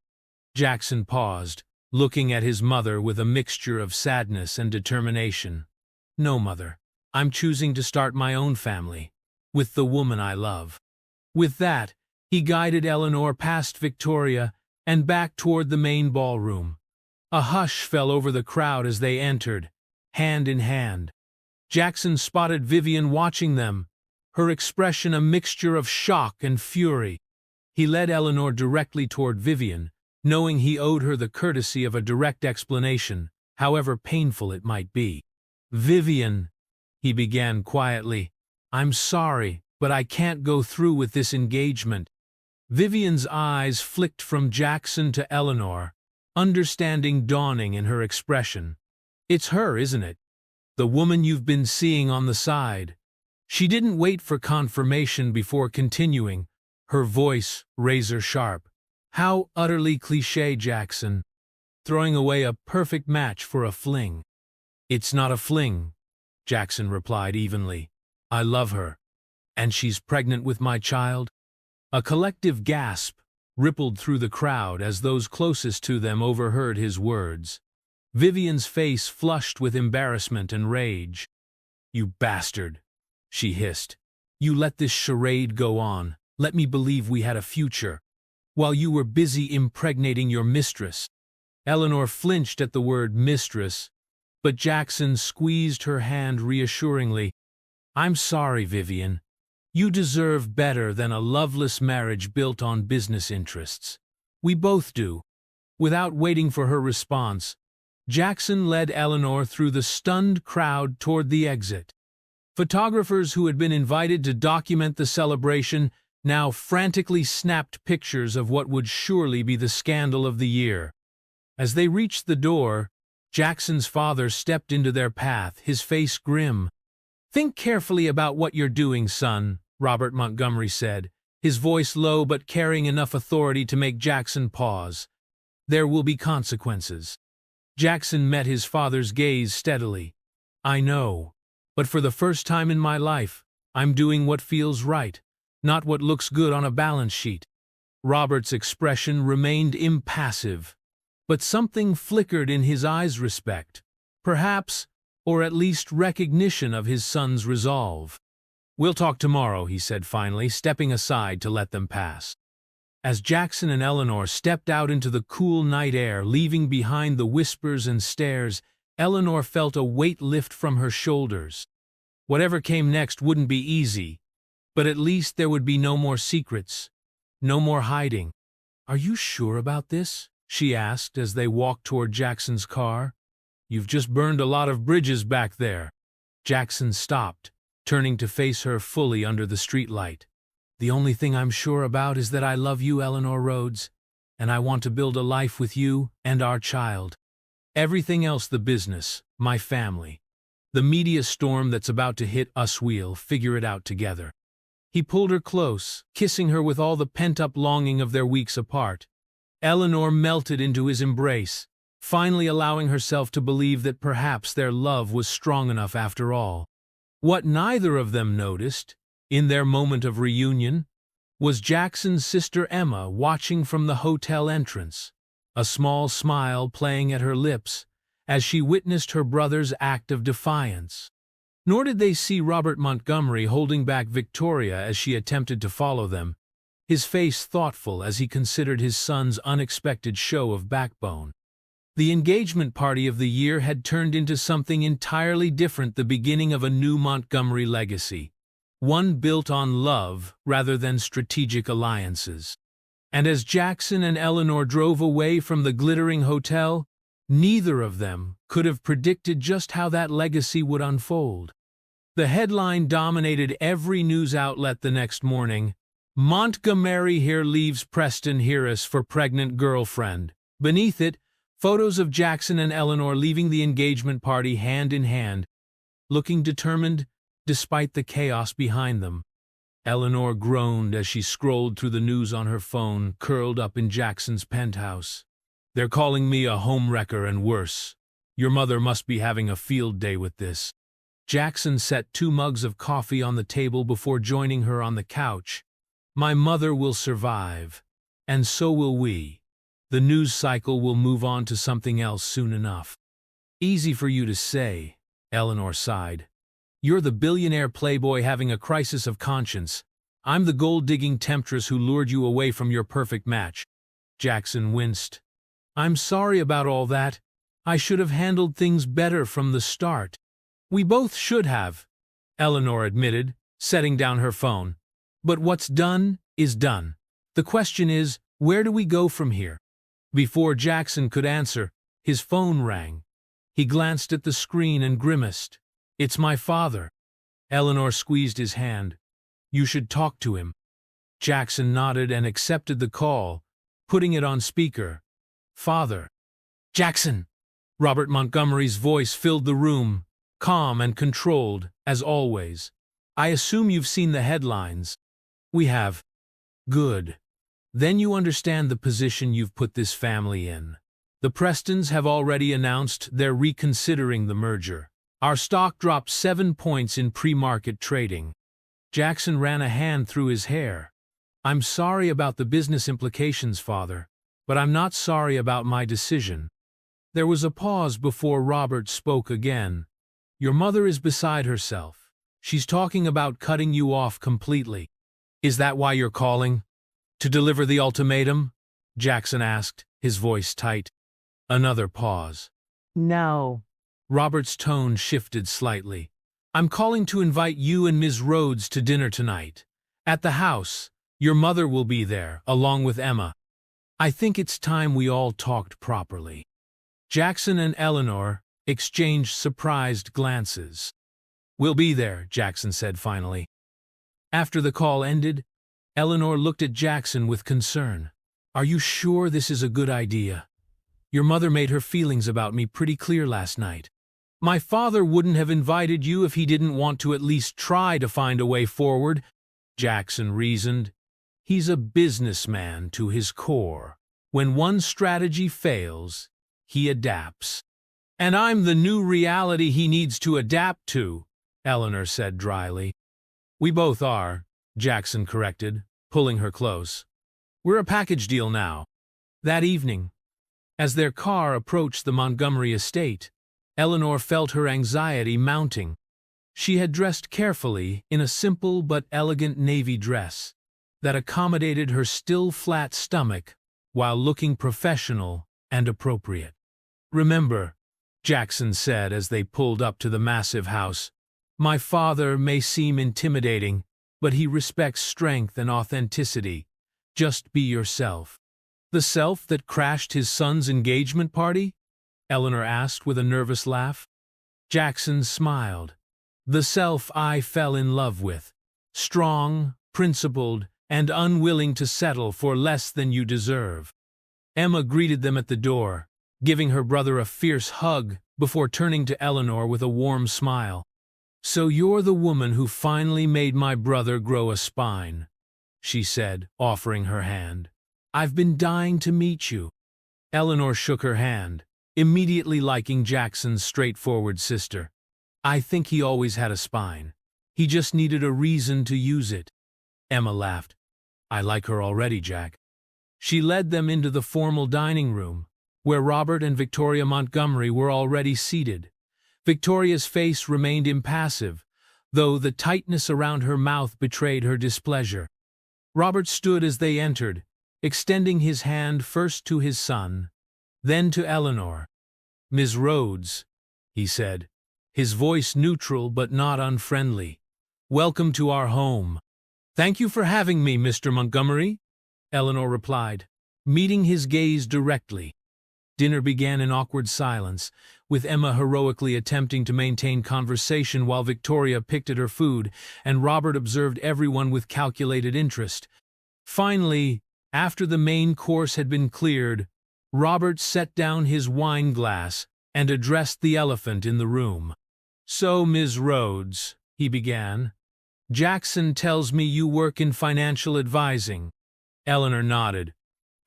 Jackson paused, looking at his mother with a mixture of sadness and determination. "No, Mother. I'm choosing to start my own family, with the woman I love." With that, he guided Eleanor past Victoria and back toward the main ballroom. A hush fell over the crowd as they entered, hand in hand. Jackson spotted Vivian watching them, her expression a mixture of shock and fury. He led Eleanor directly toward Vivian, knowing he owed her the courtesy of a direct explanation, however painful it might be. "Vivian," he began quietly, "I'm sorry, but I can't go through with this engagement." Vivian's eyes flicked from Jackson to Eleanor, understanding dawning in her expression. "It's her, isn't it? The woman you've been seeing on the side." She didn't wait for confirmation before continuing, her voice razor sharp. "How utterly cliché, Jackson. Throwing away a perfect match for a fling." "It's not a fling," Jackson replied evenly. I love her. And she's pregnant with my child? A collective gasp rippled through the crowd as those closest to them overheard his words. Vivian's face flushed with embarrassment and rage. You bastard, she hissed. You let this charade go on. Let me believe we had a future, while you were busy impregnating your mistress. Eleanor flinched at the word mistress, but Jackson squeezed her hand reassuringly. I'm sorry, Vivian. You deserve better than a loveless marriage built on business interests. We both do. Without waiting for her response, Jackson led Eleanor through the stunned crowd toward the exit. Photographers who had been invited to document the celebration now frantically snapped pictures of what would surely be the scandal of the year. As they reached the door, Jackson's father stepped into their path, his face grim. Think carefully about what you're doing, son, Robert Montgomery said, his voice low but carrying enough authority to make Jackson pause. There will be consequences. Jackson met his father's gaze steadily. I know, but for the first time in my life, I'm doing what feels right, not what looks good on a balance sheet. Robert's expression remained impassive, but something flickered in his eyes. Respect, perhaps, or at least recognition of his son's resolve. We'll talk tomorrow, he said finally, stepping aside to let them pass. As Jackson and Eleanor stepped out into the cool night air, leaving behind the whispers and stares, Eleanor felt a weight lift from her shoulders. Whatever came next wouldn't be easy, but at least there would be no more secrets, no more hiding. Are you sure about this? She asked as they walked toward Jackson's car. You've just burned a lot of bridges back there. Jackson stopped, turning to face her fully under the streetlight. The only thing I'm sure about is that I love you, Eleanor Rhodes, and I want to build a life with you and our child. Everything else, the business, my family, the media storm that's about to hit us, we'll figure it out together. He pulled her close, kissing her with all the pent-up longing of their weeks apart. Eleanor melted into his embrace, finally allowing herself to believe that perhaps their love was strong enough after all. What neither of them noticed, in their moment of reunion, was Jackson's sister Emma watching from the hotel entrance, a small smile playing at her lips as she witnessed her brother's act of defiance. Nor did they see Robert Montgomery holding back Victoria as she attempted to follow them, his face thoughtful as he considered his son's unexpected show of backbone. The engagement party of the year had turned into something entirely different, the beginning of a new Montgomery legacy, one built on love rather than strategic alliances. And as Jackson and Eleanor drove away from the glittering hotel, neither of them could have predicted just how that legacy would unfold. The headline dominated every news outlet the next morning: Montgomery here leaves Preston Harris for pregnant girlfriend. Beneath it, photos of Jackson and Eleanor leaving the engagement party hand in hand, looking determined despite the chaos behind them. Eleanor groaned as she scrolled through the news on her phone, curled up in Jackson's penthouse. They're calling me a homewrecker and worse. Your mother must be having a field day with this. Jackson set 2 mugs of coffee on the table before joining her on the couch. My mother will survive, and so will we. The news cycle will move on to something else soon enough. Easy for you to say, Eleanor sighed. You're the billionaire playboy having a crisis of conscience. I'm the gold-digging temptress who lured you away from your perfect match. Jackson winced. I'm sorry about all that. I should have handled things better from the start. We both should have, Eleanor admitted, setting down her phone. But what's done is done. The question is, where do we go from here? Before Jackson could answer, his phone rang. He glanced at the screen and grimaced. It's my father. Eleanor squeezed his hand. You should talk to him. Jackson nodded and accepted the call, putting it on speaker. Father. Jackson! Robert Montgomery's voice filled the room, calm and controlled, as always. I assume you've seen the headlines. We have. Good. Then you understand the position you've put this family in. The Prestons have already announced they're reconsidering the merger. Our stock dropped 7 points in pre-market trading. Jackson ran a hand through his hair. I'm sorry about the business implications, Father, but I'm not sorry about my decision. There was a pause before Robert spoke again. Your mother is beside herself. She's talking about cutting you off completely. Is that why you're calling? To deliver the ultimatum? Jackson asked, his voice tight. Another pause. No. Robert's tone shifted slightly. I'm calling to invite you and Ms. Rhodes to dinner tonight. At the house. Your mother will be there, along with Emma. I think it's time we all talked properly. Jackson and Eleanor exchanged surprised glances. We'll be there, Jackson said finally. After the call ended, Eleanor looked at Jackson with concern. Are you sure this is a good idea? Your mother made her feelings about me pretty clear last night. My father wouldn't have invited you if he didn't want to at least try to find a way forward, Jackson reasoned. He's a businessman to his core. When one strategy fails, he adapts. And I'm the new reality he needs to adapt to, Eleanor said dryly. We both are, Jackson corrected, pulling her close. We're a package deal now. That evening, as their car approached the Montgomery estate, Eleanor felt her anxiety mounting. She had dressed carefully in a simple but elegant navy dress that accommodated her still flat stomach while looking professional and appropriate. Remember, Jackson said as they pulled up to the massive house, my father may seem intimidating, but he respects strength and authenticity. Just be yourself. The self that crashed his son's engagement party? Eleanor asked with a nervous laugh. Jackson smiled. The self I fell in love with. Strong, principled, and unwilling to settle for less than you deserve. Emma greeted them at the door, giving her brother a fierce hug before turning to Eleanor with a warm smile. So you're the woman who finally made my brother grow a spine, she said, offering her hand. I've been dying to meet you. Eleanor shook her hand, immediately liking Jackson's straightforward sister. I think he always had a spine. He just needed a reason to use it. Emma laughed. I like her already, Jack. She led them into the formal dining room, where Robert and Victoria Montgomery were already seated. Victoria's face remained impassive, though the tightness around her mouth betrayed her displeasure. Robert stood as they entered, extending his hand first to his son, then to Eleanor. Ms. Rhodes, he said, his voice neutral but not unfriendly. Welcome to our home. Thank you for having me, Mr. Montgomery, Eleanor replied, meeting his gaze directly. Dinner began in awkward silence, with Emma heroically attempting to maintain conversation while Victoria picked at her food, and Robert observed everyone with calculated interest. Finally, after the main course had been cleared, Robert set down his wine glass and addressed the elephant in the room. So, Ms. Rhodes, he began, Jackson tells me you work in financial advising. Eleanor nodded.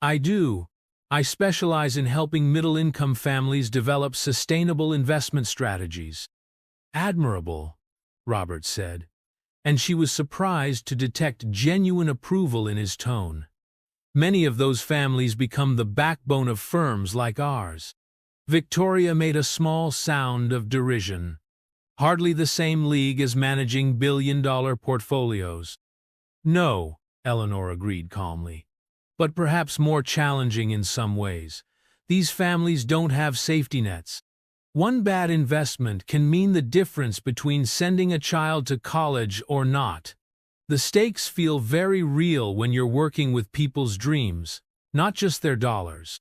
I do. I specialize in helping middle-income families develop sustainable investment strategies. Admirable, Robert said, and she was surprised to detect genuine approval in his tone. Many of those families become the backbone of firms like ours. Victoria made a small sound of derision. Hardly the same league as managing billion-dollar portfolios. No, Eleanor agreed calmly. But perhaps more challenging in some ways. These families don't have safety nets. One bad investment can mean the difference between sending a child to college or not. The stakes feel very real when you're working with people's dreams, not just their dollars.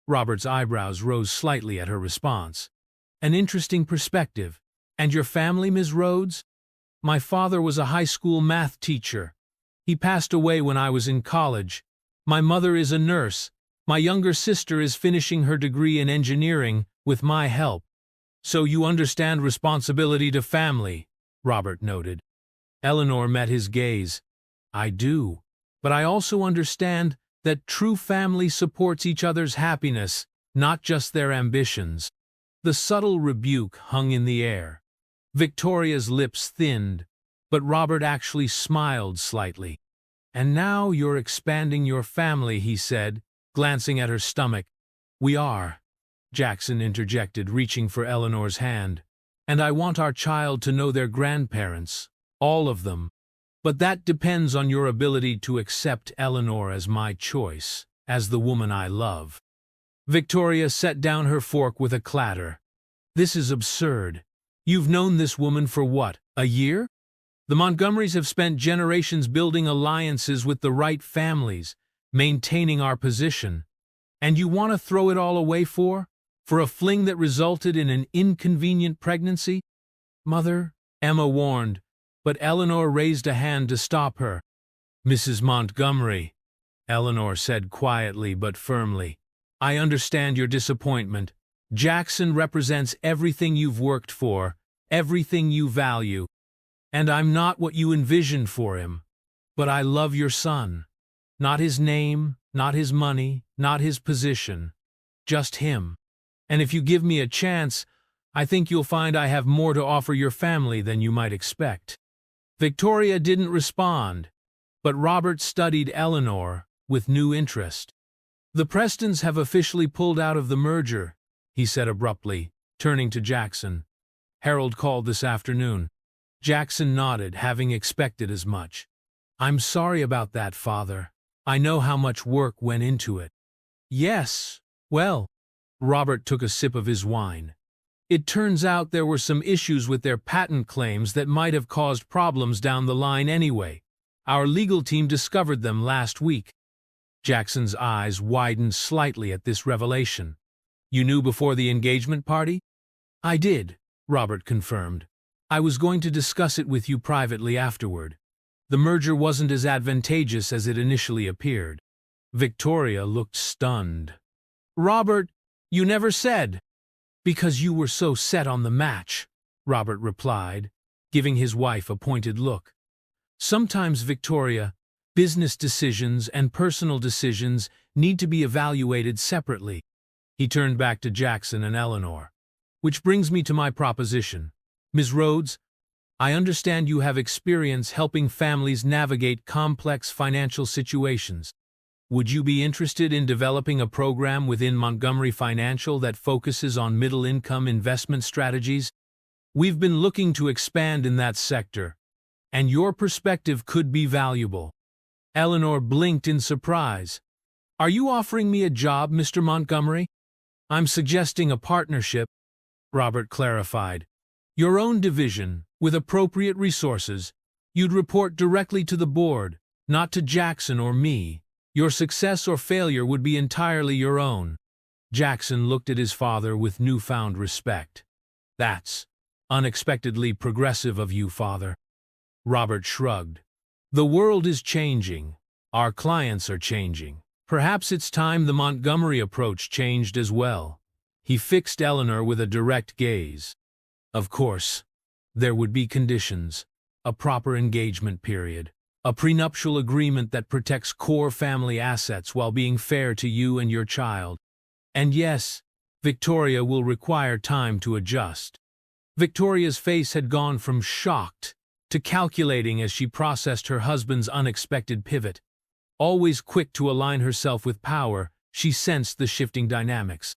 Robert's eyebrows rose slightly at her response. An interesting perspective. And your family, Ms. Rhodes? My father was a high school math teacher. He passed away when I was in college. My mother is a nurse. My younger sister is finishing her degree in engineering with my help. So you understand responsibility to family, Robert noted. Eleanor met his gaze. I do, but I also understand that true family supports each other's happiness, not just their ambitions. The subtle rebuke hung in the air. Victoria's lips thinned, but Robert actually smiled slightly. "And now you're expanding your family," he said, glancing at her stomach. "We are," Jackson interjected, reaching for Eleanor's hand. "And I want our child to know their grandparents, all of them. But that depends on your ability to accept Eleanor as my choice, as the woman I love." Victoria set down her fork with a clatter. "This is absurd. You've known this woman for what, a year? The Montgomerys have spent generations building alliances with the right families, maintaining our position. And you want to throw it all away for a fling that resulted in an inconvenient pregnancy?" "Mother," Emma warned, but Eleanor raised a hand to stop her. "Mrs. Montgomery," Eleanor said quietly but firmly, "I understand your disappointment. Jackson represents everything you've worked for, everything you value. And I'm not what you envisioned for him. But I love your son. Not his name, not his money, not his position. Just him. And if you give me a chance, I think you'll find I have more to offer your family than you might expect." Victoria didn't respond, but Robert studied Eleanor with new interest. "The Prestons have officially pulled out of the merger," he said abruptly, turning to Jackson. "Harold called this afternoon." Jackson nodded, having expected as much. "I'm sorry about that, Father. I know how much work went into it." "Yes, well," Robert took a sip of his wine. "It turns out there were some issues with their patent claims that might have caused problems down the line anyway. Our legal team discovered them last week." Jackson's eyes widened slightly at this revelation. "You knew before the engagement party?" "I did," Robert confirmed. "I was going to discuss it with you privately afterward. The merger wasn't as advantageous as it initially appeared." Victoria looked stunned. "Robert, you never said." "Because you were so set on the match," Robert replied, giving his wife a pointed look. "Sometimes, Victoria, business decisions and personal decisions need to be evaluated separately." He turned back to Jackson and Eleanor. "Which brings me to my proposition. Ms. Rhodes, I understand you have experience helping families navigate complex financial situations. Would you be interested in developing a program within Montgomery Financial that focuses on middle-income investment strategies? We've been looking to expand in that sector, and your perspective could be valuable." Eleanor blinked in surprise. "Are you offering me a job, Mr. Montgomery?" "I'm suggesting a partnership," Robert clarified. "Your own division, with appropriate resources. You'd report directly to the board, not to Jackson or me. Your success or failure would be entirely your own." Jackson looked at his father with newfound respect. "That's unexpectedly progressive of you, Father." Robert shrugged. "The world is changing. Our clients are changing. Perhaps it's time the Montgomery approach changed as well." He fixed Eleanor with a direct gaze. "Of course, there would be conditions, a proper engagement period, a prenuptial agreement that protects core family assets while being fair to you and your child. And yes, Victoria will require time to adjust." Victoria's face had gone from shocked to calculating as she processed her husband's unexpected pivot. Always quick to align herself with power, she sensed the shifting dynamics.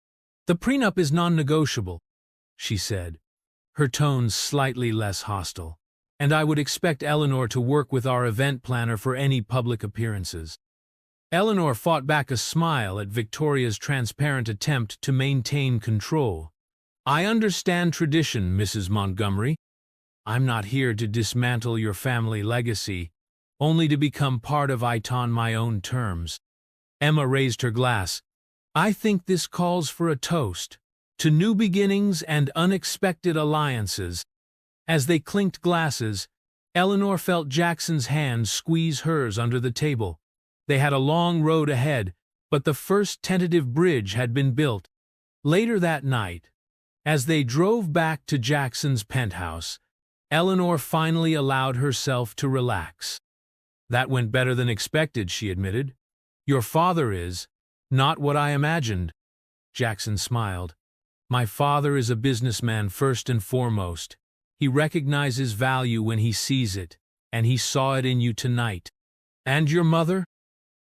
"The prenup is non-negotiable," she said, her tone slightly less hostile. "And I would expect Eleanor to work with our event planner for any public appearances." Eleanor fought back a smile at Victoria's transparent attempt to maintain control. "I understand tradition, Mrs. Montgomery. I'm not here to dismantle your family legacy, only to become part of it on my own terms." Emma raised her glass. "I think this calls for a toast to new beginnings and unexpected alliances." As they clinked glasses, Eleanor felt Jackson's hand squeeze hers under the table. They had a long road ahead, but the first tentative bridge had been built. Later that night, as they drove back to Jackson's penthouse, Eleanor finally allowed herself to relax. "That went better than expected," she admitted. "Your father is not what I imagined." Jackson smiled. "My father is a businessman first and foremost. He recognizes value when he sees it, and he saw it in you tonight. And your mother?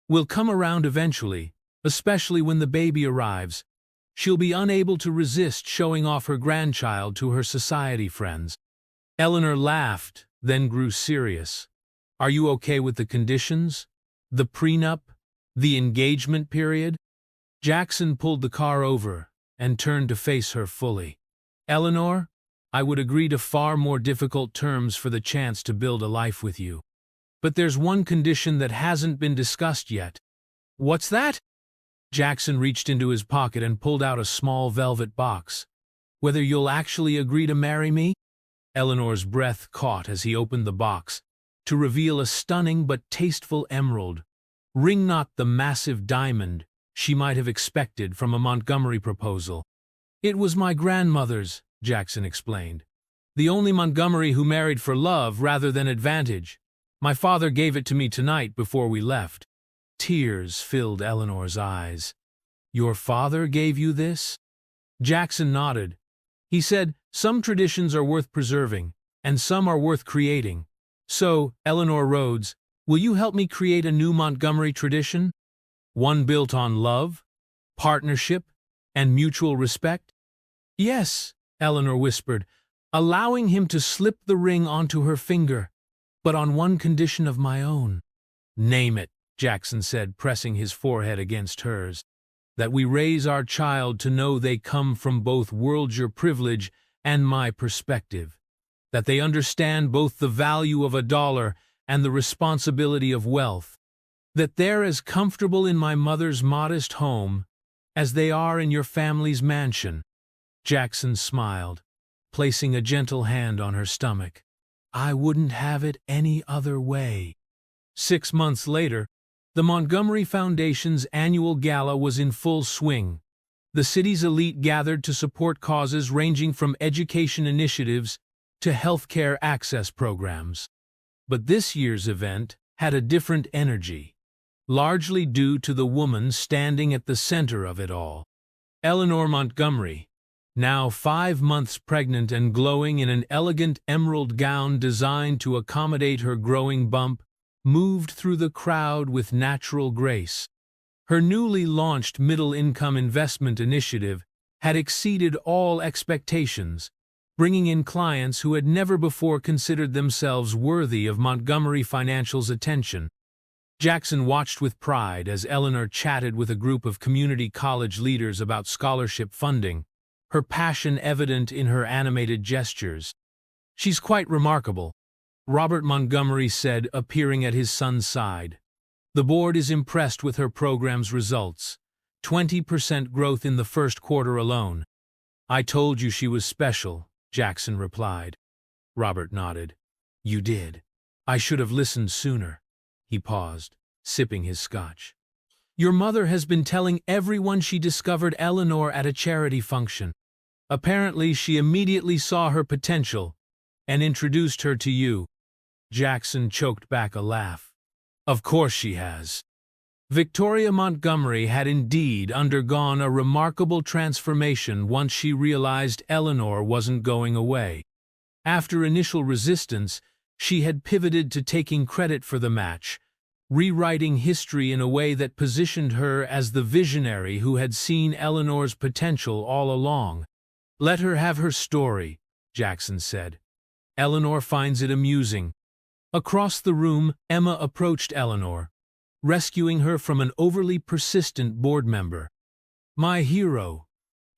Will come around eventually, especially when the baby arrives. She'll be unable to resist showing off her grandchild to her society friends." Eleanor laughed, then grew serious. "Are you okay with the conditions? The prenup? The engagement period?" Jackson pulled the car over and turned to face her fully. "Eleanor, I would agree to far more difficult terms for the chance to build a life with you. But there's one condition that hasn't been discussed yet." "What's that?" Jackson reached into his pocket and pulled out a small velvet box. "Whether you'll actually agree to marry me?" Eleanor's breath caught as he opened the box, to reveal a stunning but tasteful emerald. Ring not the massive diamond she might have expected from a Montgomery proposal. "It was my grandmother's," Jackson explained. "The only Montgomery who married for love rather than advantage. My father gave it to me tonight before we left." Tears filled Eleanor's eyes. "Your father gave you this?" Jackson nodded. He said, "Some traditions are worth preserving, and some are worth creating. So, Eleanor Rhodes, will you help me create a new Montgomery tradition? One built on love, partnership, and mutual respect?" "Yes," Eleanor whispered, allowing him to slip the ring onto her finger, "but on one condition of my own." "Name it," Jackson said, pressing his forehead against hers. "That we raise our child to know they come from both worlds, your privilege and my perspective. That they understand both the value of a dollar and the responsibility of wealth. That they're as comfortable in my mother's modest home as they are in your family's mansion." Jackson smiled, placing a gentle hand on her stomach. "I wouldn't have it any other way." 6 months later, the Montgomery Foundation's annual gala was in full swing. The city's elite gathered to support causes ranging from education initiatives to healthcare access programs. But this year's event had a different energy, largely due to the woman standing at the center of it all. Eleanor Montgomery, now 5 months pregnant and glowing in an elegant emerald gown designed to accommodate her growing bump, moved through the crowd with natural grace. Her newly launched middle-income investment initiative had exceeded all expectations, bringing in clients who had never before considered themselves worthy of Montgomery Financial's attention. Jackson watched with pride as Eleanor chatted with a group of community college leaders about scholarship funding, her passion evident in her animated gestures. "She's quite remarkable," Robert Montgomery said, appearing at his son's side. "The board is impressed with her program's results. 20% growth in the first quarter alone." "I told you she was special," Jackson replied. Robert nodded. "You did. I should have listened sooner." He paused, sipping his scotch. "Your mother has been telling everyone she discovered Eleanor at a charity function. Apparently, she immediately saw her potential and introduced her to you." Jackson choked back a laugh. "Of course she has." Victoria Montgomery had indeed undergone a remarkable transformation once she realized Eleanor wasn't going away. After initial resistance, she had pivoted to taking credit for the match, rewriting history in a way that positioned her as the visionary who had seen Eleanor's potential all along. "Let her have her story," Jackson said. "Eleanor finds it amusing." Across the room, Emma approached Eleanor, rescuing her from an overly persistent board member. "My hero,"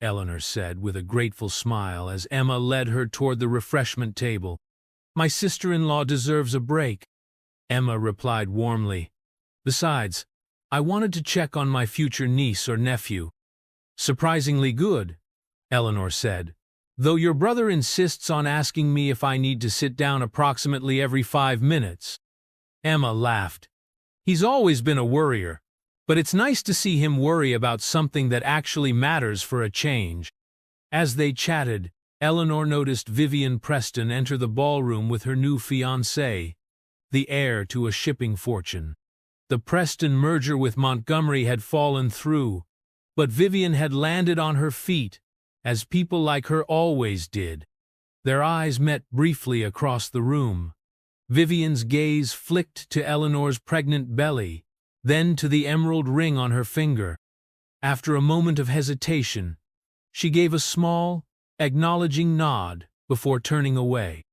Eleanor said with a grateful smile as Emma led her toward the refreshment table. "My sister-in-law deserves a break," Emma replied warmly. "Besides, I wanted to check on my future niece or nephew." "Surprisingly good," Eleanor said, "though your brother insists on asking me if I need to sit down approximately every 5 minutes. Emma laughed. "He's always been a worrier, but it's nice to see him worry about something that actually matters for a change." As they chatted, Eleanor noticed Vivian Preston enter the ballroom with her new fiancé, the heir to a shipping fortune. The Preston merger with Montgomery had fallen through, but Vivian had landed on her feet, as people like her always did. Their eyes met briefly across the room. Vivian's gaze flicked to Eleanor's pregnant belly, then to the emerald ring on her finger. After a moment of hesitation, she gave a small, acknowledging nod before turning away.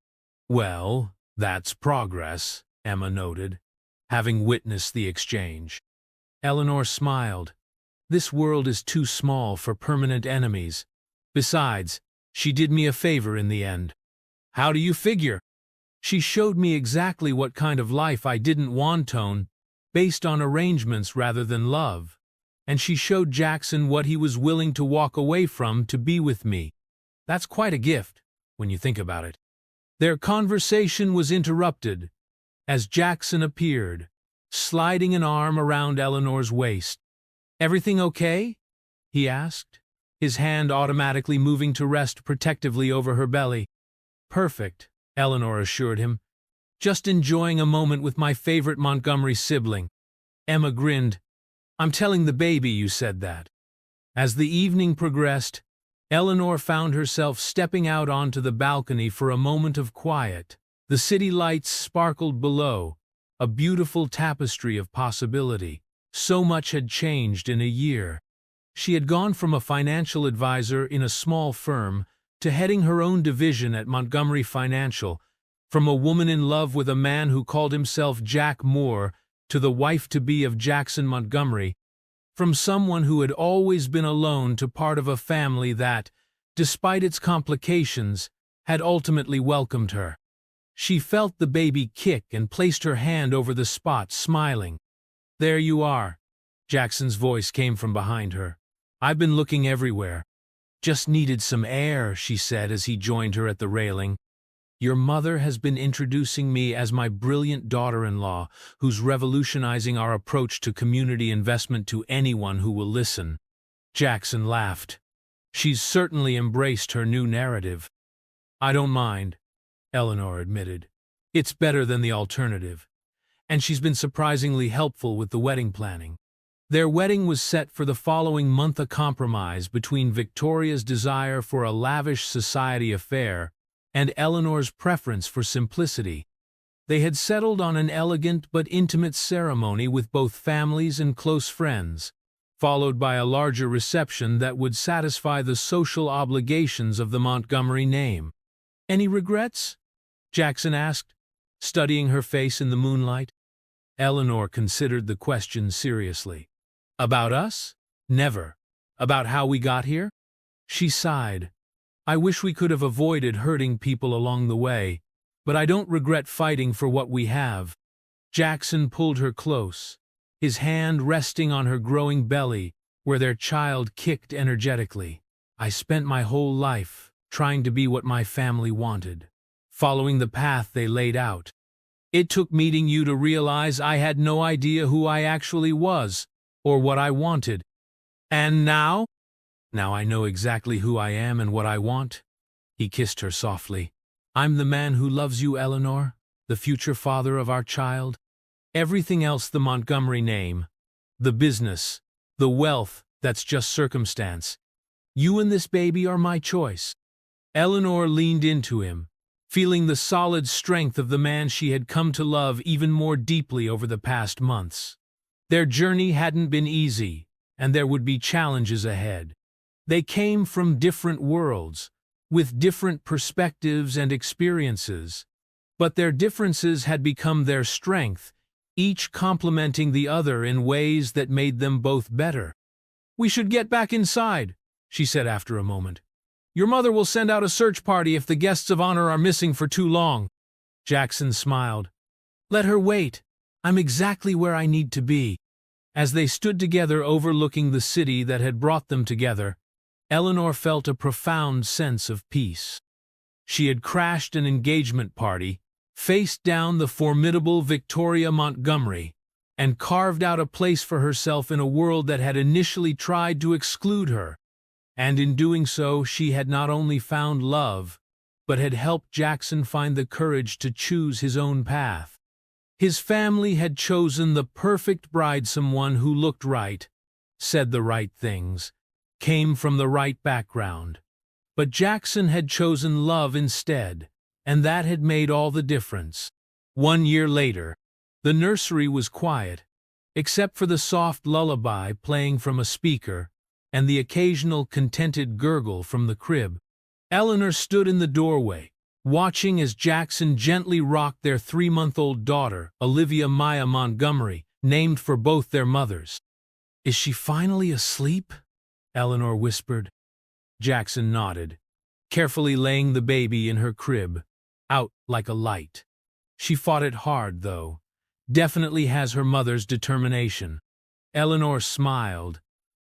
"Well, that's progress," Emma noted, having witnessed the exchange. Eleanor smiled. "This world is too small for permanent enemies. Besides, she did me a favor in the end." "How do you figure?" "She showed me exactly what kind of life I didn't want, based on arrangements rather than love. And she showed Jackson what he was willing to walk away from to be with me. That's quite a gift, when you think about it." Their conversation was interrupted as Jackson appeared, sliding an arm around Eleanor's waist. "Everything okay?" he asked, his hand automatically moving to rest protectively over her belly. "Perfect," Eleanor assured him. "Just enjoying a moment with my favorite Montgomery sibling." Emma grinned. "I'm telling the baby you said that." As the evening progressed, Eleanor found herself stepping out onto the balcony for a moment of quiet. The city lights sparkled below, a beautiful tapestry of possibility. So much had changed in a year. She had gone from a financial advisor in a small firm to heading her own division at Montgomery Financial, from a woman in love with a man who called himself Jack Moore to the wife-to-be of Jackson Montgomery, from someone who had always been alone to part of a family that, despite its complications, had ultimately welcomed her. She felt the baby kick and placed her hand over the spot, smiling. "There you are," Jackson's voice came from behind her. "I've been looking everywhere. Just needed some air," she said as he joined her at the railing. "Your mother has been introducing me as my brilliant daughter-in-law, who's revolutionizing our approach to community investment to anyone who will listen." Jackson laughed. "She's certainly embraced her new narrative." "I don't mind," Eleanor admitted. "It's better than the alternative. And she's been surprisingly helpful with the wedding planning." Their wedding was set for the following month, a compromise between Victoria's desire for a lavish society affair and Eleanor's preference for simplicity. They had settled on an elegant but intimate ceremony with both families and close friends, followed by a larger reception that would satisfy the social obligations of the Montgomery name. "Any regrets?" Jackson asked, studying her face in the moonlight. Eleanor considered the question seriously. "About us? Never. About how we got here?" She sighed. "I wish we could have avoided hurting people along the way, but I don't regret fighting for what we have." Jackson pulled her close, his hand resting on her growing belly, where their child kicked energetically. "I spent my whole life trying to be what my family wanted, following the path they laid out. It took meeting you to realize I had no idea who I actually was, or what I wanted. And now? Now I know exactly who I am and what I want." He kissed her softly. "I'm the man who loves you, Eleanor, the future father of our child. Everything else the Montgomery name, the business, the wealth, that's just circumstance. You and this baby are my choice." Eleanor leaned into him, feeling the solid strength of the man she had come to love even more deeply over the past months. Their journey hadn't been easy, and there would be challenges ahead. They came from different worlds, with different perspectives and experiences, but their differences had become their strength, each complementing the other in ways that made them both better. "We should get back inside," she said after a moment. "Your mother will send out a search party if the guests of honor are missing for too long." Jackson smiled. "Let her wait. I'm exactly where I need to be." As they stood together overlooking the city that had brought them together, Eleanor felt a profound sense of peace. She had crashed an engagement party, faced down the formidable Victoria Montgomery, and carved out a place for herself in a world that had initially tried to exclude her. And in doing so, she had not only found love, but had helped Jackson find the courage to choose his own path. His family had chosen the perfect bride, someone who looked right, said the right things, came from the right background. But Jackson had chosen love instead, and that had made all the difference. 1 year later, the nursery was quiet, except for the soft lullaby playing from a speaker and the occasional contented gurgle from the crib. Eleanor stood in the doorway, watching as Jackson gently rocked their 3-month-old daughter, Olivia Maya Montgomery, named for both their mothers. "Is she finally asleep?" Eleanor whispered. Jackson nodded, carefully laying the baby in her crib, out like a light. "She fought it hard, though. Definitely has her mother's determination." Eleanor smiled,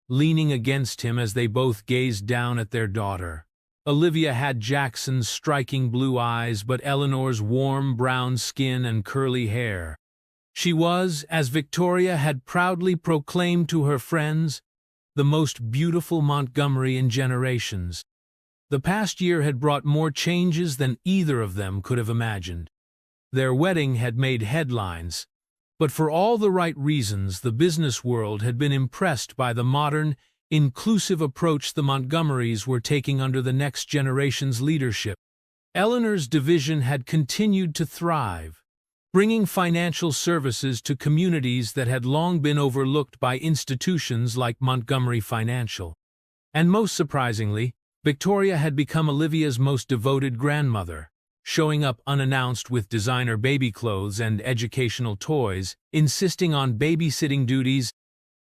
leaning against him as they both gazed down at their daughter. Olivia had Jackson's striking blue eyes, but Eleanor's warm brown skin and curly hair. She was, as Victoria had proudly proclaimed to her friends, the most beautiful Montgomery in generations. The past year had brought more changes than either of them could have imagined. Their wedding had made headlines, but for all the right reasons, the business world had been impressed by the modern, inclusive approach the Montgomerys were taking under the next generation's leadership. Eleanor's division had continued to thrive, bringing financial services to communities that had long been overlooked by institutions like Montgomery Financial. And most surprisingly, Victoria had become Olivia's most devoted grandmother, showing up unannounced with designer baby clothes and educational toys, insisting on babysitting duties,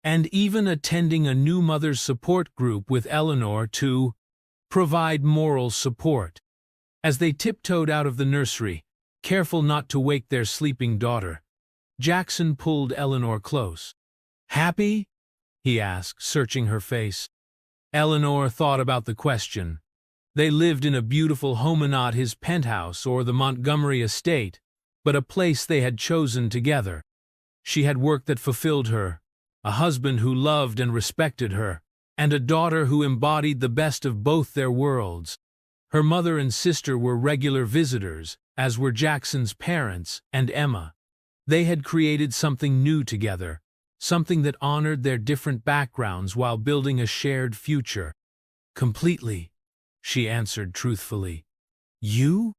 and even attending a new mother's support group with Eleanor to provide moral support. As they tiptoed out of the nursery, careful not to wake their sleeping daughter, Jackson pulled Eleanor close. "Happy?" he asked, searching her face. Eleanor thought about the question. They lived in a beautiful home, not his penthouse or the Montgomery estate, but a place they had chosen together. She had work that fulfilled her, a husband who loved and respected her, and a daughter who embodied the best of both their worlds. Her mother and sister were regular visitors, as were Jackson's parents and Emma. They had created something new together, something that honored their different backgrounds while building a shared future. "Completely," she answered truthfully. "You?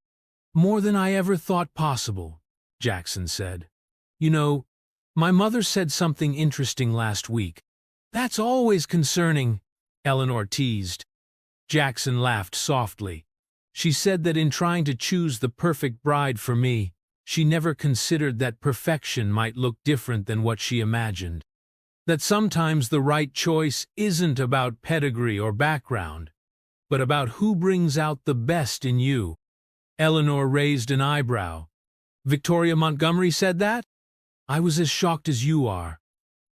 More than I ever thought possible," Jackson said. "You know, my mother said something interesting last week." "That's always concerning," Eleanor teased. Jackson laughed softly. "She said that in trying to choose the perfect bride for me, she never considered that perfection might look different than what she imagined. That sometimes the right choice isn't about pedigree or background, but about who brings out the best in you." Eleanor raised an eyebrow. "Victoria Montgomery said that? I was as shocked as you are.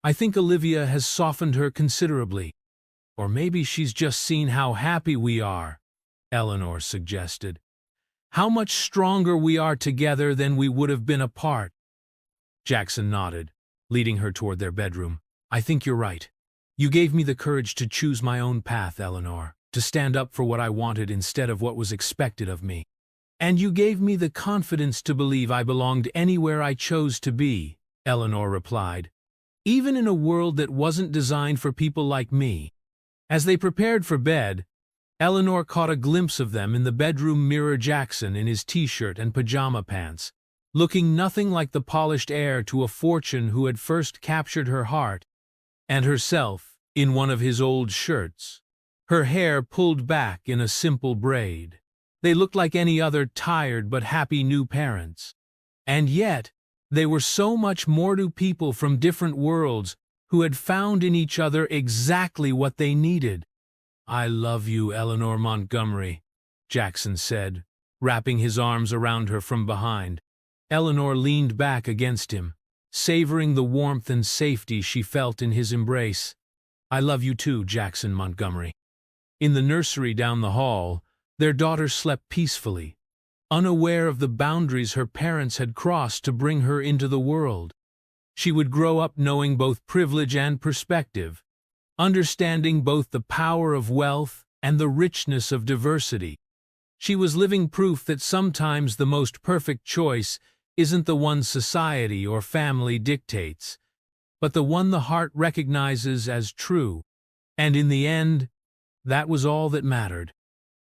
I think Olivia has softened her considerably. Or maybe she's just seen how happy we are," Eleanor suggested. "How much stronger we are together than we would have been apart." Jackson nodded, leading her toward their bedroom. "I think you're right. You gave me the courage to choose my own path, Eleanor, to stand up for what I wanted instead of what was expected of me. And you gave me the confidence to believe I belonged anywhere I chose to be," Eleanor replied, "even in a world that wasn't designed for people like me." As they prepared for bed, Eleanor caught a glimpse of them in the bedroom mirror. Jackson in his t-shirt and pajama pants, looking nothing like the polished heir to a fortune who had first captured her heart, and herself in one of his old shirts, her hair pulled back in a simple braid. They looked like any other tired but happy new parents. And yet, they were so much more to people from different worlds who had found in each other exactly what they needed. "I love you, Eleanor Montgomery," Jackson said, wrapping his arms around her from behind. Eleanor leaned back against him, savoring the warmth and safety she felt in his embrace. "I love you too, Jackson Montgomery." In the nursery down the hall, their daughter slept peacefully, unaware of the boundaries her parents had crossed to bring her into the world. She would grow up knowing both privilege and perspective, understanding both the power of wealth and the richness of diversity. She was living proof that sometimes the most perfect choice isn't the one society or family dictates, but the one the heart recognizes as true. And in the end, that was all that mattered.